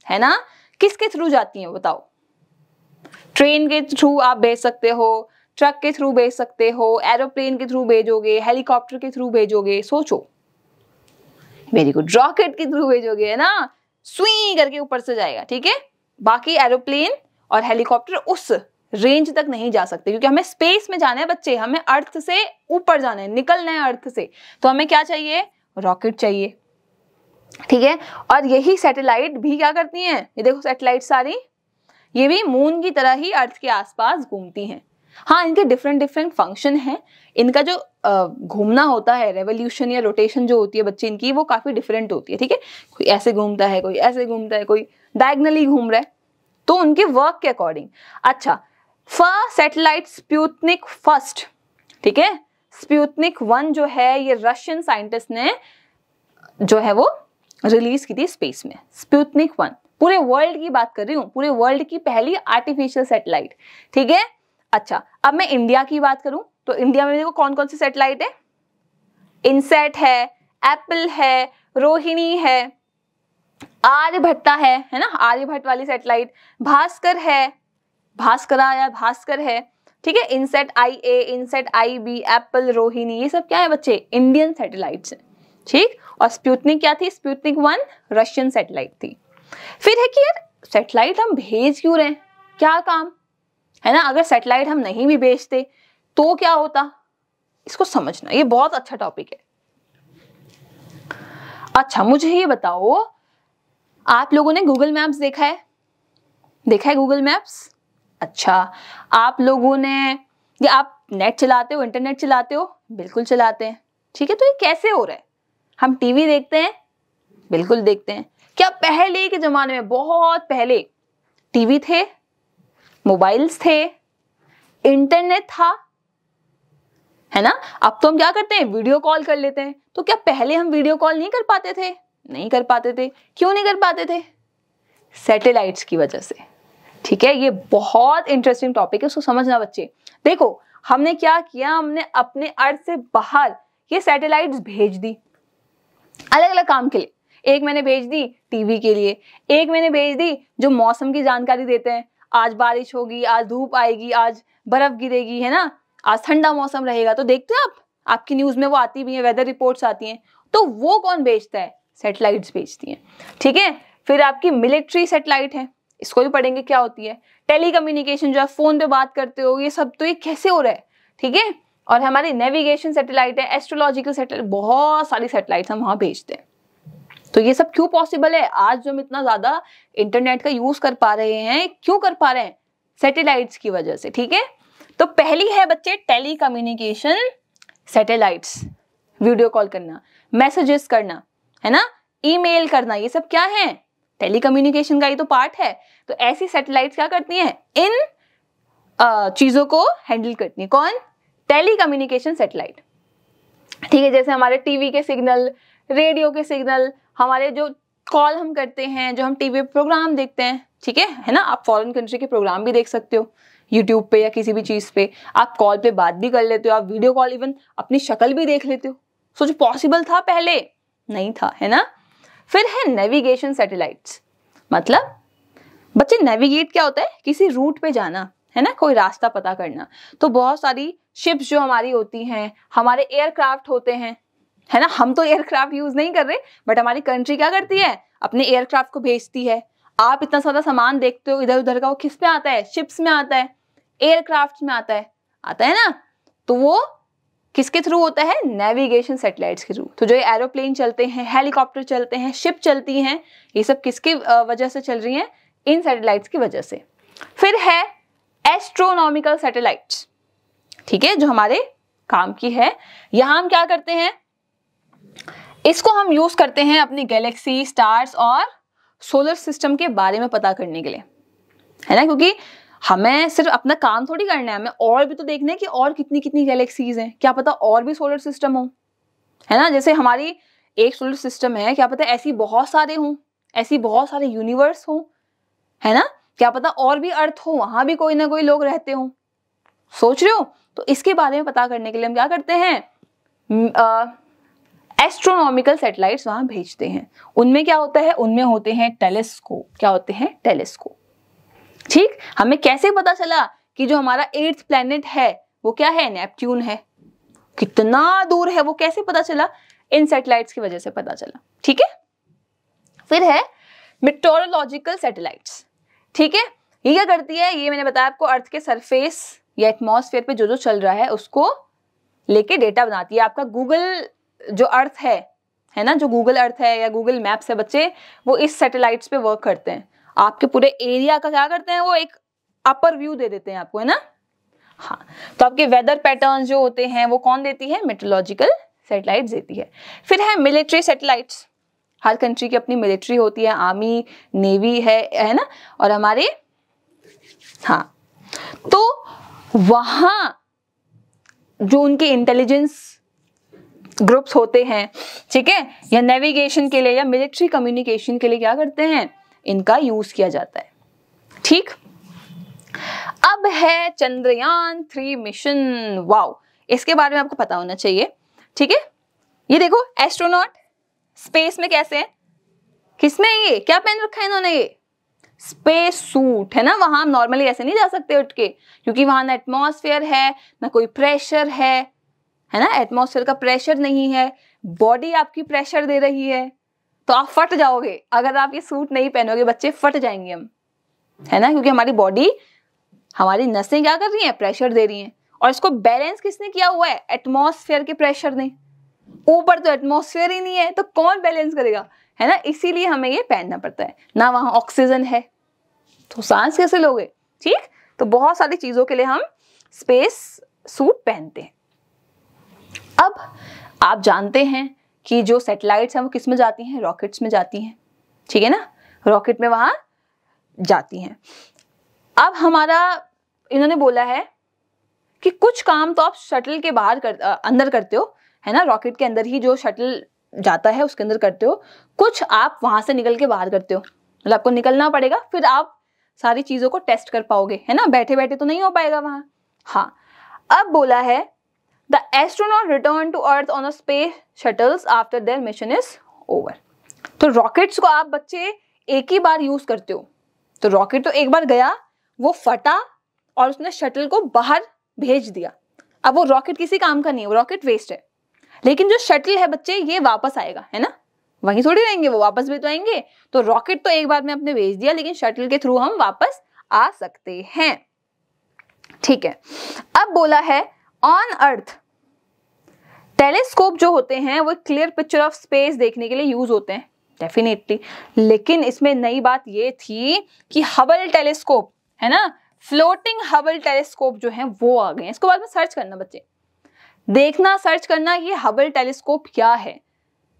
है ना। किसके थ्रू जाती हैं बताओ, ट्रेन के थ्रू आप भेज सकते हो, ट्रक के थ्रू भेज सकते हो, एरोप्लेन के थ्रू भेजोगे, हेलीकॉप्टर के थ्रू भेजोगे, सोचो, वेरी गुड, रॉकेट के थ्रू भेजोगे, है ना, स्वी करके ऊपर से जाएगा, ठीक है। बाकी एरोप्लेन और हेलीकॉप्टर उस रेंज तक नहीं जा सकते, क्योंकि हमें स्पेस में जाना है बच्चे, हमें अर्थ से ऊपर जाना है, निकलना है अर्थ से, तो हमें क्या चाहिए, रॉकेट चाहिए, ठीक है। और यही सैटेलाइट भी क्या करती हैं, ये देखो सैटेलाइट सारी, ये भी मून की तरह ही अर्थ के आसपास घूमती हैं। हाँ, इनके डिफरेंट फंक्शन हैं, इनका जो घूमना होता है, रेवोल्यूशन या रोटेशन जो होती है बच्चे इनकी, वो काफी डिफरेंट होती है, ठीक है। कोई ऐसे घूमता है, कोई ऐसे घूमता है, कोई डायगनली घूम रहा है, तो उनके वर्क के अकॉर्डिंग। अच्छा, फर्स्ट सैटेलाइट स्पुतनिक फर्स्ट, ठीक है, स्पुतनिक 1 जो है ये रशियन साइंटिस्ट ने जो है वो रिलीज की थी स्पेस में। स्पुतनिक 1 पूरे वर्ल्ड की बात कर रही हूँ, पूरे वर्ल्ड की पहली आर्टिफिशियल सैटेलाइट, ठीक है। अच्छा, अब मैं इंडिया की बात करूं तो इंडिया में देखो कौन कौन सी सैटेलाइट है, इनसेट है, एप्पल है, रोहिणी है, आर्यभट्टा है ना, आर्यभट्ट वाली सैटेलाइट, भास्कर है, भास्करा या भास्कर है, ठीक है, INSAT IA, INSAT IB, Apple, Rohini, ये सब क्या है बच्चे, इंडियन सैटेलाइट्स है, ठीक। और स्पुतनिक क्या थी, स्पुतनिक 1 रशियन सैटेलाइट थी। फिर है कि यार सैटेलाइट हम भेज क्यों रहे हैं, क्या काम है ना, अगर सैटेलाइट हम नहीं भी भेजते तो क्या होता, इसको समझना, ये बहुत अच्छा टॉपिक है। अच्छा मुझे ये बताओ, आप लोगों ने गूगल मैप्स देखा है, देखा है गूगल मैप्स? अच्छा, आप लोगों ने, या आप नेट चलाते हो, इंटरनेट चलाते हो? बिल्कुल चलाते हैं, ठीक है। तो ये कैसे हो रहा है, हम टीवी देखते हैं, बिल्कुल देखते हैं। क्या पहले के जमाने में, बहुत पहले टीवी थे, मोबाइल्स थे, इंटरनेट था, है ना। अब तो हम क्या करते हैं, वीडियो कॉल कर लेते हैं। तो क्या पहले हम वीडियो कॉल नहीं कर पाते थे? नहीं कर पाते थे। क्यों नहीं कर पाते थे? सैटेलाइट्स की वजह से, ठीक है। ये बहुत इंटरेस्टिंग टॉपिक है, उसको समझना बच्चे। देखो हमने क्या किया, हमने अपने अर्थ से बाहर ये सैटेलाइट्स भेज दी अलग अलग काम के लिए। एक मैंने भेज दी टीवी के लिए, एक मैंने भेज दी जो मौसम की जानकारी देते हैं, आज बारिश होगी, आज धूप आएगी, आज बर्फ गिरेगी, है ना, आज ठंडा मौसम रहेगा। तो देखते हैं आप, आपकी न्यूज में वो आती भी है, वेदर रिपोर्ट्स आती हैं। तो वो कौन भेजता है? सैटेलाइट्स भेजती हैं, ठीक है। फिर आपकी मिलिट्री सैटेलाइट है, इसको भी पढ़ेंगे क्या होती है। टेलीकम्युनिकेशन, जो आप फोन पे बात करते हो, ये सब तो ये कैसे हो रहा है, ठीक है। और हमारी नेविगेशन सैटेलाइट है, एस्ट्रोलॉजिकल सैटेलाइट, बहुत सारी सैटेलाइट हम वहां भेजते हैं। तो ये सब क्यों पॉसिबल है? आज जो हम इतना ज्यादा इंटरनेट का यूज कर पा रहे हैं, क्यों कर पा रहे हैं? सैटेलाइट्स की वजह से, ठीक है। तो पहली है बच्चे टेलीकम्युनिकेशन सैटेलाइट्स, वीडियो कॉल करना, मैसेजेस करना, है ना, ईमेल करना, ये सब क्या है? टेलीकम्युनिकेशन का ही तो पार्ट है। तो ऐसी सैटेलाइट्स क्या करती हैं? इन चीजों को हैंडल करती है। कौन? टेलीकम्युनिकेशन सैटेलाइट, ठीक है। जैसे हमारे टीवी के सिग्नल, रेडियो के सिग्नल, हमारे जो कॉल हम करते हैं, जो हम टीवी पे प्रोग्राम देखते हैं, ठीक है ना। आप फॉरेन कंट्री के प्रोग्राम भी देख सकते हो यूट्यूब पे या किसी भी चीज पे, आप कॉल पे बात भी कर लेते हो, आप वीडियो कॉल इवन अपनी शक्ल भी देख लेते हो। सोचो पॉसिबल था पहले? नहीं था, है ना। फिर है नेविगेशन सैटेलाइट्स, मतलब बच्चे नेविगेट क्या होता है? किसी रूट पे जाना, है ना, कोई रास्ता पता करना। तो बहुत सारी शिप्स जो हमारी होती हैं, हमारे एयरक्राफ्ट होते हैं, है ना। हम तो एयरक्राफ्ट यूज नहीं कर रहे, बट हमारी कंट्री क्या करती है? अपने एयरक्राफ्ट को भेजती है। आप इतना सारा सामान देखते हो इधर उधर का, वो किस पे आता है? शिप्स में आता है, एयरक्राफ्ट में आता है ना। तो वो किसके थ्रू होता है? नेविगेशन सैटेलाइट्स के थ्रू। तो जो ये एरोप्लेन चलते हैं, हेलीकॉप्टर चलते हैं, शिप चलती हैं, ये सब किसकी वजह से चल रही हैं? इन सैटेलाइट्स की वजह से। फिर है एस्ट्रोनॉमिकल सैटेलाइट्स, ठीक है, जो हमारे काम की है। यहां हम क्या करते हैं? इसको हम यूज करते हैं अपनी गैलेक्सी, स्टार्स और सोलर सिस्टम के बारे में पता करने के लिए, है ना। क्योंकि हमें सिर्फ अपना काम थोड़ी करना है, हमें और भी तो देखना है कि और कितनी कितनी गैलेक्सीज हैं, क्या पता और भी सोलर सिस्टम हो, है ना। जैसे हमारी एक सोलर सिस्टम है, क्या पता ऐसी बहुत सारे हों, ऐसी बहुत सारे यूनिवर्स हो, है ना। क्या पता और भी अर्थ हो, वहां भी कोई ना कोई लोग रहते हो। सोच रहे हो? तो इसके बारे में पता करने के लिए हम क्या करते हैं? एस्ट्रोनॉमिकल सैटेलाइट्स वहां भेजते हैं। उनमें क्या होता है? उनमें होते हैं टेलीस्कोप। क्या होते हैं? टेलीस्कोप, ठीक। हमें कैसे पता चला कि जो हमारा 8th प्लैनेट है वो क्या है? नेपट्यून है। कितना दूर है वो कैसे पता चला? इन सैटेलाइट्स की वजह से पता चला, ठीक है। फिर है मेट्रोलॉजिकल सैटेलाइट्स, ठीक है। ये क्या करती है? ये मैंने बताया आपको, अर्थ के सरफेस या एटमॉस्फेयर पे जो जो चल रहा है उसको लेके डेटा बनाती है। आपका गूगल जो अर्थ है ना, जो गूगल अर्थ है या गूगल मैप्स है बच्चे, वो इस सैटेलाइट्स पे वर्क करते हैं। आपके पूरे एरिया का क्या करते हैं? वो एक अपर व्यू दे देते हैं आपको, है ना। हाँ, तो आपके वेदर पैटर्न्स जो होते हैं वो कौन देती है? मेट्रोलॉजिकल सैटेलाइट्स देती है। फिर है मिलिट्री सैटेलाइट्स। हर कंट्री की अपनी मिलिट्री होती है, आर्मी, नेवी है ना। और हमारे, हाँ, तो वहां जो उनके इंटेलिजेंस ग्रुप्स होते हैं, ठीक है, या नेविगेशन के लिए या मिलिट्री कम्युनिकेशन के लिए क्या करते हैं, इनका यूज किया जाता है। ठीक, अब है चंद्रयान 3 मिशन। वाओ, इसके बारे में आपको पता होना चाहिए। ठीक है, ये देखो एस्ट्रोनॉट स्पेस में कैसे है, किसमें है, ये क्या पहन रखा है इन्होंने, ये स्पेस सूट है ना। वहां नॉर्मली ऐसे नहीं जा सकते उठ के, क्योंकि वहां ना एटमॉस्फेयर है ना कोई प्रेशर है ना, एटमॉस्फेयर का प्रेशर नहीं है, बॉडी आपकी प्रेशर दे रही है, तो आप फट जाओगे अगर आप ये सूट नहीं पहनोगे, बच्चे फट जाएंगे हम, है ना, क्योंकि हमारी बॉडी, हमारी नसें क्या कर रही हैं, प्रेशर दे रही हैं, और इसको बैलेंस किसने किया हुआ है, एटमॉस्फेयर के प्रेशर ने। ऊपर तो एटमॉस्फेयर ही नहीं है तो कौन बैलेंस करेगा, है ना, इसीलिए हमें ये पहनना पड़ता है। ना वहां ऑक्सीजन है तो सांस कैसे लोगे। ठीक, तो बहुत सारी चीजों के लिए हम स्पेस सूट पहनते हैं। अब आप जानते हैं कि जो सैटेलाइट्स हैं वो किस में जाती हैं, रॉकेट्स में जाती हैं, ठीक है ना, रॉकेट में वहां जाती हैं। अब हमारा इन्होंने बोला है कि कुछ काम तो आप शटल के बाहर अंदर करते हो, है ना, रॉकेट के अंदर ही जो शटल जाता है उसके अंदर करते हो, कुछ आप वहां से निकल के बाहर करते हो, मतलब आपको निकलना पड़ेगा, फिर आप सारी चीजों को टेस्ट कर पाओगे, है ना, बैठे बैठे तो नहीं हो पाएगा वहां। हाँ, अब बोला है the astronaut return to earth on a space shuttles after their mission is over. तो रॉकेट्स को आप बच्चे एक ही बार यूज करते हो, तो रॉकेट तो एक बार गया, वो फटा और उसने शटल को बाहर भेज दिया। अब वो रॉकेट किसी काम का नहीं है, वो रॉकेट वेस्ट है, लेकिन जो शटल है बच्चे ये वापस आएगा, है ना, वहीं थोड़ी रहेंगे, वो वापस भी तो आएंगे। तो रॉकेट तो एक बार में आपने भेज दिया, लेकिन शटल के थ्रू हम वापस आ सकते हैं। ठीक है, अब बोला है ऑन अर्थ टेलीस्कोप जो होते हैं वो क्लियर पिक्चर ऑफ स्पेस देखने के लिए यूज होते हैं, डेफिनेटली, लेकिन इसमें नई बात ये थी कि हबल टेलीस्कोप, है ना, फ्लोटिंग हबल टेलीस्कोप जो है वो आ गए हैं। इसको बाद में सर्च करना बच्चे, देखना, सर्च करना ये हबल टेलीस्कोप क्या है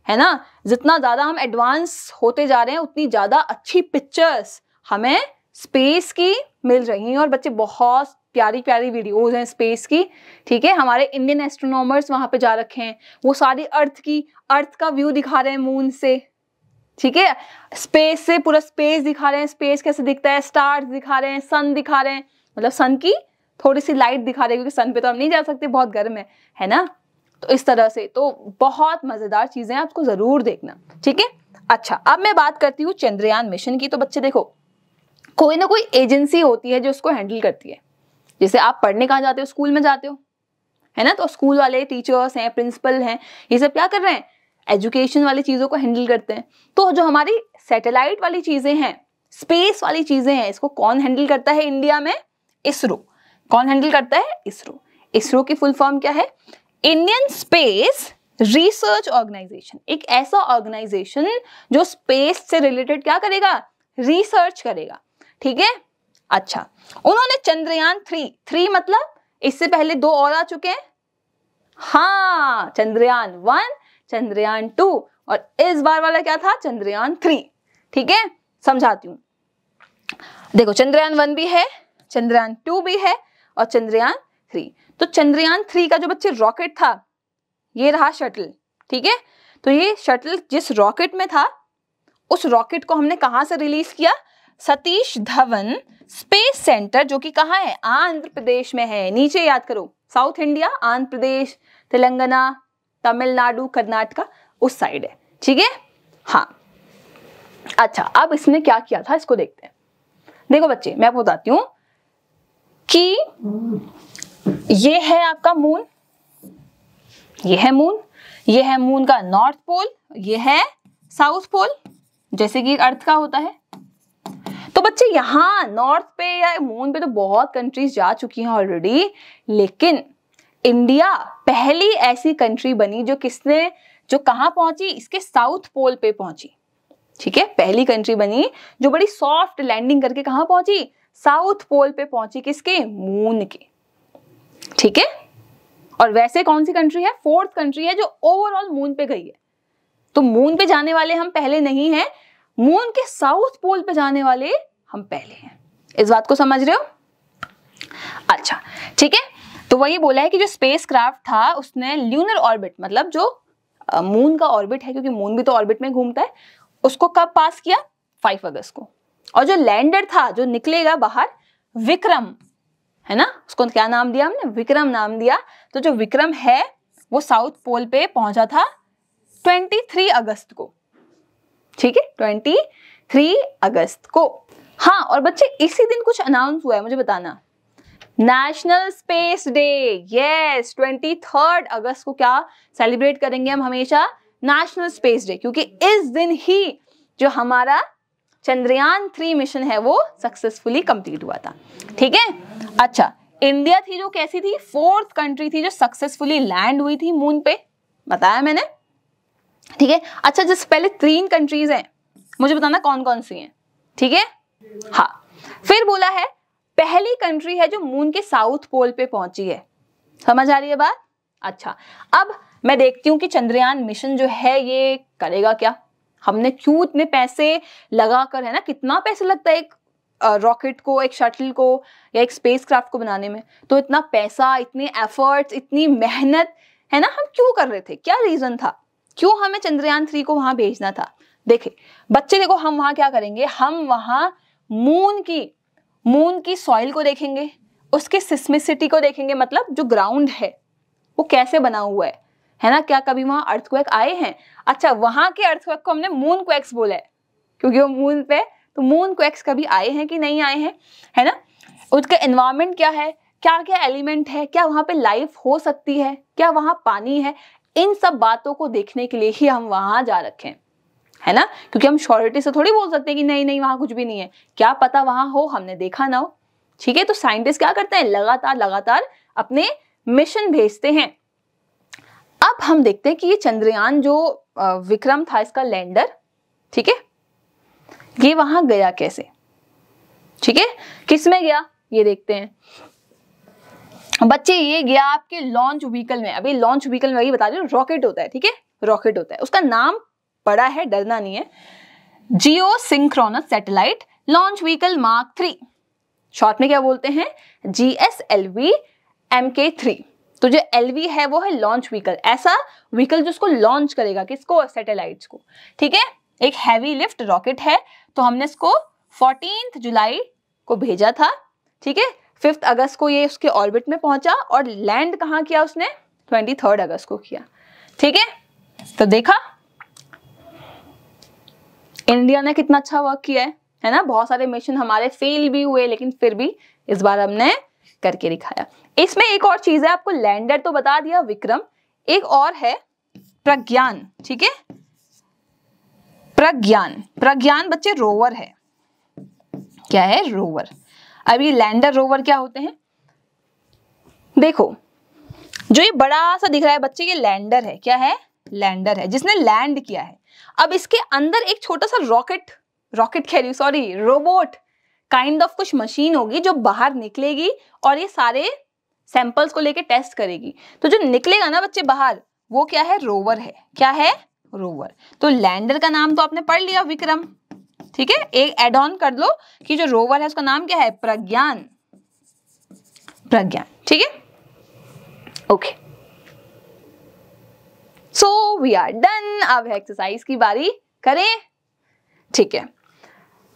ना। जितना ज्यादा हम एडवांस होते जा रहे हैं उतनी ज्यादा अच्छी पिक्चर्स हमें स्पेस की मिल रही हैं, और बच्चे बहुत प्यारी प्यारी वीडियोस हैं स्पेस की। ठीक है, हमारे इंडियन एस्ट्रोनॉमर्स वहां पे जा रखे हैं, वो सारी अर्थ का व्यू दिखा रहे हैं मून से, ठीक है, स्पेस से पूरा स्पेस दिखा रहे हैं, स्पेस कैसे दिखता है, स्टार्स दिखा रहे हैं, सन दिखा रहे हैं, मतलब सन की थोड़ी सी लाइट दिखा रहे हैं, क्योंकि सन पे तो हम नहीं जा सकते, बहुत गर्म है ना, तो इस तरह से तो बहुत मजेदार चीजें हैं, आपको जरूर देखना। ठीक है, अच्छा, अब मैं बात करती हूँ चंद्रयान मिशन की। तो बच्चे देखो, कोई ना कोई एजेंसी होती है जो उसको हैंडल करती है। जैसे आप पढ़ने कहाँ जाते हो, स्कूल में जाते हो, है ना, तो स्कूल वाले टीचर्स हैं, प्रिंसिपल हैं, ये सब क्या कर रहे हैं, एजुकेशन वाली चीजों को हैंडल करते हैं। तो जो हमारी सैटेलाइट वाली चीजें हैं, स्पेस वाली चीजें हैं, इसको कौन हैंडल करता है इंडिया में, इसरो। कौन हैंडल करता है, इसरो। इसरो की फुल फॉर्म क्या है, इंडियन स्पेस रिसर्च ऑर्गेनाइजेशन। एक ऐसा ऑर्गेनाइजेशन जो स्पेस से रिलेटेड क्या करेगा, रिसर्च करेगा। ठीक है, अच्छा, उन्होंने चंद्रयान 3 मतलब इससे पहले 2 और आ चुके हैं, हाँ, चंद्रयान 1, चंद्रयान 2, और इस बार वाला क्या था, चंद्रयान 3। ठीक है, समझाती हूं, देखो चंद्रयान 1 भी है, चंद्रयान 2 भी है, और चंद्रयान 3। तो चंद्रयान 3 का जो बच्चे रॉकेट था, ये रहा शटल। ठीक है, तो ये शटल जिस रॉकेट में था, उस रॉकेट को हमने कहां से रिलीज किया, सतीश धवन स्पेस सेंटर, जो कि कहाँ है, आंध्र प्रदेश में है। नीचे याद करो, साउथ इंडिया, आंध्र प्रदेश, तेलंगाना, तमिलनाडु, कर्नाटका, उस साइड है। ठीक है, हाँ, अच्छा, अब इसने क्या किया था इसको देखते हैं। देखो बच्चे, मैं आपको बताती हूं कि ये है आपका मून, ये है मून, ये है मून का नॉर्थ पोल, ये है साउथ पोल, जैसे कि अर्थ का होता है। तो बच्चे यहाँ नॉर्थ पे या मून पे तो बहुत कंट्रीज जा चुकी हैं ऑलरेडी, लेकिन इंडिया पहली ऐसी कंट्री बनी जो कहाँ पहुंची, इसके साउथ पोल पे पहुंची। ठीक है, पहली कंट्री बनी जो बड़ी सॉफ्ट लैंडिंग करके कहाँ पहुंची, साउथ पोल पे पहुंची, किसके, मून के। ठीक है, और वैसे कौन सी कंट्री है, 4th कंट्री है जो ओवरऑल मून पे गई है। तो मून पे जाने वाले हम पहले नहीं हैं, मून के साउथ पोल पे जाने वाले हम पहले हैं। इस बात को समझ रहे हो। अच्छा ठीक है, तो वही बोला है कि जो स्पेस क्राफ्ट था उसने ल्यूनर ऑर्बिट, मतलब जो मून का ऑर्बिट है, क्योंकि मून भी तो ऑर्बिट में घूमता है, उसको कब पास किया? 5 अगस्त को। और जो लैंडर था जो निकलेगा बाहर, विक्रम है ना, उसको क्या नाम दिया हमने? विक्रम नाम दिया। तो जो विक्रम है वो साउथ पोल पे पहुंचा था 23 अगस्त को, ठीक है, 23 अगस्त को। हाँ, और बच्चे इसी दिन कुछ अनाउंस हुआ है, मुझे बताना। नेशनल स्पेस डे, यस, 23 अगस्त को क्या सेलिब्रेट करेंगे हम हमेशा? नेशनल स्पेस डे, क्योंकि इस दिन ही जो हमारा चंद्रयान 3 मिशन है वो सक्सेसफुली कंप्लीट हुआ था, ठीक है। अच्छा, इंडिया थी जो कैसी थी? 4th कंट्री थी जो सक्सेसफुली लैंड हुई थी मून पे, बताया मैंने, ठीक है। अच्छा, जिस पहले 3 कंट्रीज हैं, मुझे बताना कौन कौन सी हैं, ठीक है। हाँ, फिर बोला है पहली कंट्री है जो मून के साउथ पोल पे पहुंची है, समझ आ रही है बात? अच्छा, अब मैं देखती हूँ कि चंद्रयान मिशन जो है ये करेगा क्या। हमने क्यों इतने पैसे लगाकर, है ना, कितना पैसे लगता है एक रॉकेट को, एक शटल को या एक स्पेसक्राफ्ट को बनाने में, तो इतना पैसा, इतने एफर्ट्स, इतनी मेहनत, है ना, हम क्यों कर रहे थे? क्या रीजन था, क्यों हमें चंद्रयान 3 को वहां भेजना था? देखे बच्चे, देखो हम वहां क्या करेंगे, हम वहां मून की सॉइल को देखेंगे, उसके सिस्मिसिटी को देखेंगे, मतलब जो ग्राउंड है वो कैसे बना हुआ है ना, क्या कभी वहां अर्थक्वेक आए हैं? अच्छा, वहां के अर्थक्वेक को हमने मून क्वेक्स बोला है, क्योंकि वो मून पे, तो मून क्वेक्स कभी आए हैं कि नहीं आए हैं, है ना। उसका एनवायरमेंट क्या है, क्या क्या एलिमेंट है, क्या वहां पे लाइफ हो सकती है, क्या वहां पानी है, इन सब बातों को देखने के लिए ही हम वहां जा रखे हैं, है ना। क्योंकि हम श्योरिटी से थोड़ी बोल सकते हैं कि नहीं नहीं वहां कुछ भी नहीं है, क्या पता वहां हो, हमने देखा ना हो, ठीक है। तो साइंटिस्ट क्या करते हैं, लगातार अपने मिशन भेजते हैं। अब हम देखते हैं कि ये चंद्रयान जो विक्रम था, इसका लैंडर, ठीक है, ये वहां गया कैसे, ठीक है, किस में गया ये देखते हैं। बच्चे ये गया आपके लॉन्च व्हीकल में। अभी लॉन्च व्हीकल में वही बता रही हूँ, रॉकेट होता है, ठीक है, रॉकेट होता है, उसका नाम पड़ा है, डरना नहीं है, geosynchronous satellite launch vehicle mark 3, short में क्या बोलते हैं, GSLV Mk3। तो जो LV है वो है लॉन्च व्हीकल, ऐसा व्हीकल जो उसको लॉन्च करेगा, किसको, सैटेलाइट्स को, ठीक है। एक हैवी लिफ्ट रॉकेट है, तो हमने इसको 14 जुलाई को भेजा था, ठीक है। 5 अगस्त को ये उसके ऑर्बिट में पहुंचा, और लैंड कहाँ किया उसने, 23 अगस्त को किया, ठीक है। तो देखा इंडिया ने कितना अच्छा वर्क किया है ना। बहुत सारे मिशन हमारे फेल भी हुए, लेकिन फिर भी इस बार हमने करके दिखाया। इसमें एक और चीज है, आपको लैंडर तो बता दिया विक्रम, एक और है प्रज्ञान, ठीक है। प्रज्ञान बच्चे रोवर है, क्या है, रोवर। अभी लैंडर रोवर क्या होते हैं, देखो जो ये बड़ा सा दिख रहा है बच्चे, ये लैंडर है, क्या है, लैंडर है, जिसने लैंड किया है। अब इसके अंदर एक छोटा सा रोबोट काइंड ऑफ कुछ मशीन होगी जो बाहर निकलेगी और ये सारे सैंपल्स को लेके टेस्ट करेगी। तो जो निकलेगा ना बच्चे बाहर, वो क्या है, रोवर है, क्या है, रोवर। तो लैंडर का नाम तो आपने पढ़ लिया, विक्रम, ठीक है। एक एड ऑन कर लो कि जो रोवर है उसका नाम क्या है, प्रज्ञान, ठीक है, okay. So we are done. अब एक्सरसाइज की बारी करें, ठीक है।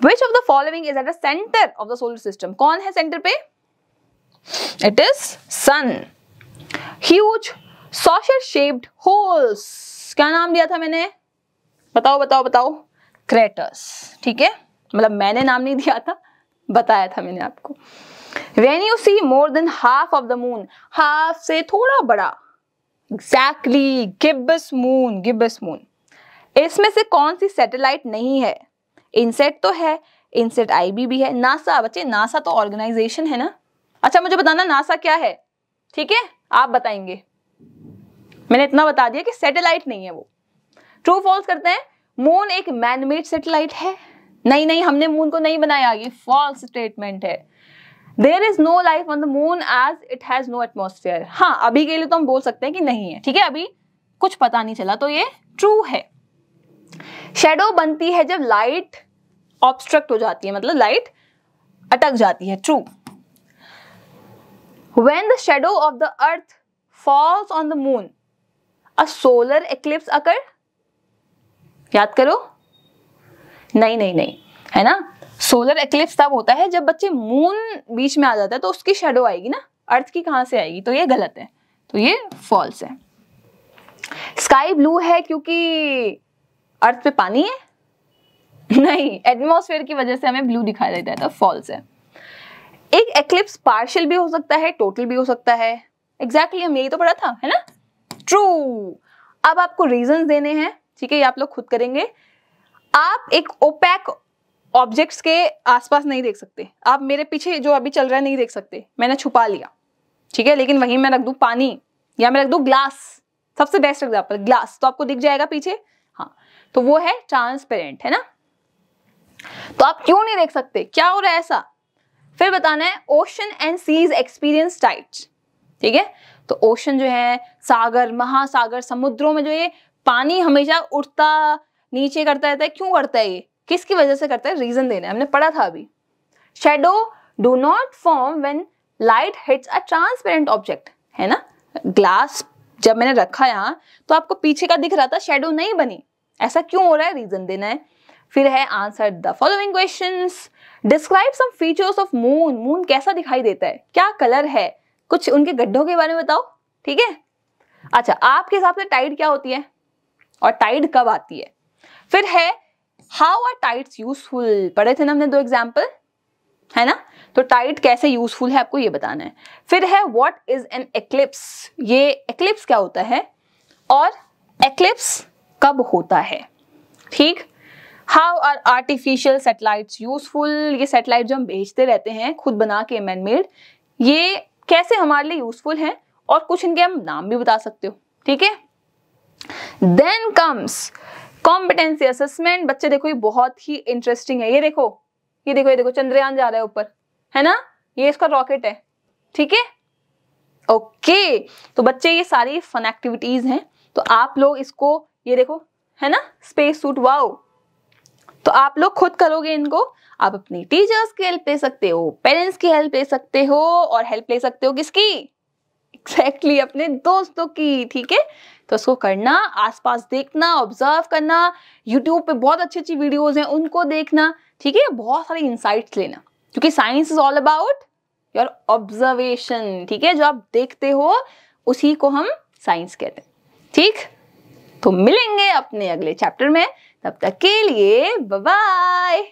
Which of the following is at the center of the solar system? कौन है सेंटर पे? It is sun. Huge saucer shaped holes. क्या नाम दिया था मैंने? बताओ। Craters. ठीक है, मतलब मैंने नाम नहीं दिया था, बताया था मैंने आपको। When you see more than half of the moon, half से थोड़ा बड़ा, exactly, gibbous moon. इसमें से कौन सी सैटेलाइट नहीं है? इनसेट तो है, इनसेट IB भी है, नासा, बच्चे नासा तो ऑर्गेनाइजेशन है ना। अच्छा मुझे बताना नासा क्या है, ठीक है, आप बताएंगे। मैंने इतना बता दिया कि सैटेलाइट नहीं है वो। ट्रू फॉल्स करते हैं। मून एक मैनमेड सैटेलाइट है, नहीं हमने मून को नहीं बनाया, ये फॉल्स स्टेटमेंट है। There is no life on the moon as it has no atmosphere. हाँ, अभी के लिए तो हम बोल सकते हैं कि नहीं है, ठीक है, अभी कुछ पता नहीं चला, तो ये ट्रू है। शैडो बनती है जब लाइट ऑब्स्ट्रक्ट हो जाती है, मतलब लाइट अटक जाती है, true. When the shadow of the earth falls on the moon, a solar eclipse occur? याद करो। नहीं नहीं नहीं, है ना। सोलर एक्लिप्स तब होता है जब बच्चे मून बीच में आ जाता है तो उसकी शेडो आएगी ना, अर्थ की कहां से आएगी, तो ये गलत है, तो ये फॉल्स है। स्काई ब्लू है क्योंकि अर्थ पे पानी है? नहीं, एटमॉस्फेयर की वजह से हमें ब्लू दिखाई देता है, तो फॉल्स है। एक एक्लिप्स पार्शियल भी हो सकता है, टोटल भी हो सकता है। एग्जैक्टली हम यही तो पढ़ा था, है ना। ट्रू। अब आपको रीजंस देने हैं, ठीक है, ये आप लोग खुद करेंगे। आप एक ओपैक ऑब्जेक्ट्स के आसपास नहीं देख सकते, आप मेरे पीछे जो अभी चल रहा है नहीं देख सकते, मैंने छुपा लिया, ठीक है, लेकिन वहीं मैं रख दूं पानी या मैं रख दूं ग्लास, सबसे बेस्ट एग्जांपल ग्लास, तो आपको दिख जाएगा पीछे। हाँ, तो वो है ट्रांसपेरेंट, है ना। तो आप क्यों नहीं देख सकते, क्या हो रहा है ऐसा, फिर बताना है। Ocean and seas experience tides, ठीक है। तो ओशन जो है, सागर, महासागर, समुद्रों में जो ये पानी हमेशा उठता नीचे करता रहता है, क्यों करता है ये, किसकी वजह से करता है, रीजन देना है, हमने पढ़ा था अभी। Shadow do not form when light hits a transparent object, है ना। ग्लास जब मैंने रखा यहाँ तो आपको पीछे का दिख रहा था, शेडो नहीं बनी, ऐसा क्यों हो रहा है, रीजन देना है। फिर है answer the following questions. Describe some features of moon, moon कैसा दिखाई देता है, क्या कलर है, कुछ उनके गड्ढों के बारे में बताओ, ठीक है। अच्छा, आपके हिसाब से टाइड क्या होती है और टाइड कब आती है। फिर है हाउ आर टाइड्स यूजफुल, पढ़े थे ना हमने 2 एग्जाम्पल, है ना। तो टाइड कैसे यूजफुल है आपको ये बताना है। फिर है व्हाट इज एन एक्लिप्स, ये एक्लिप्स क्या होता है और एक्लिप्स कब होता है, ठीक। How are artificial satellites useful, ये सैटेलाइट जो हम भेजते रहते हैं खुद बना के मैन मेड, ये कैसे हमारे लिए यूजफुल है, और कुछ इनके हम नाम भी बता सकते हो, ठीक है। Then comes competency assessment. बच्चे देखो ये बहुत ही इंटरेस्टिंग है, ये देखो ये देखो ये देखो, चंद्रयान जा रहा है ऊपर, है ना, ये इसका रॉकेट है, ठीक है। ओके, तो बच्चे ये सारी फन एक्टिविटीज हैं, तो आप लोग इसको ये देखो, है ना, स्पेस सूट, वाओ। तो आप लोग खुद करोगे इनको, आप अपनी टीचर्स की हेल्प ले सकते हो, पेरेंट्स की हेल्प ले सकते हो, और हेल्प ले सकते हो किसकी, एग्जैक्टली अपने दोस्तों की, ठीक है। तो उसको करना, आसपास देखना, ऑब्जर्व करना, यूट्यूब पे बहुत अच्छी अच्छी वीडियोस हैं उनको देखना, ठीक है, बहुत सारी इंसाइट्स लेना, क्योंकि science is all about your observation, ठीक है, जो आप देखते हो उसी को हम साइंस कहते हैं, ठीक। तो मिलेंगे अपने अगले चैप्टर में, तब तक के लिए बाय बाय।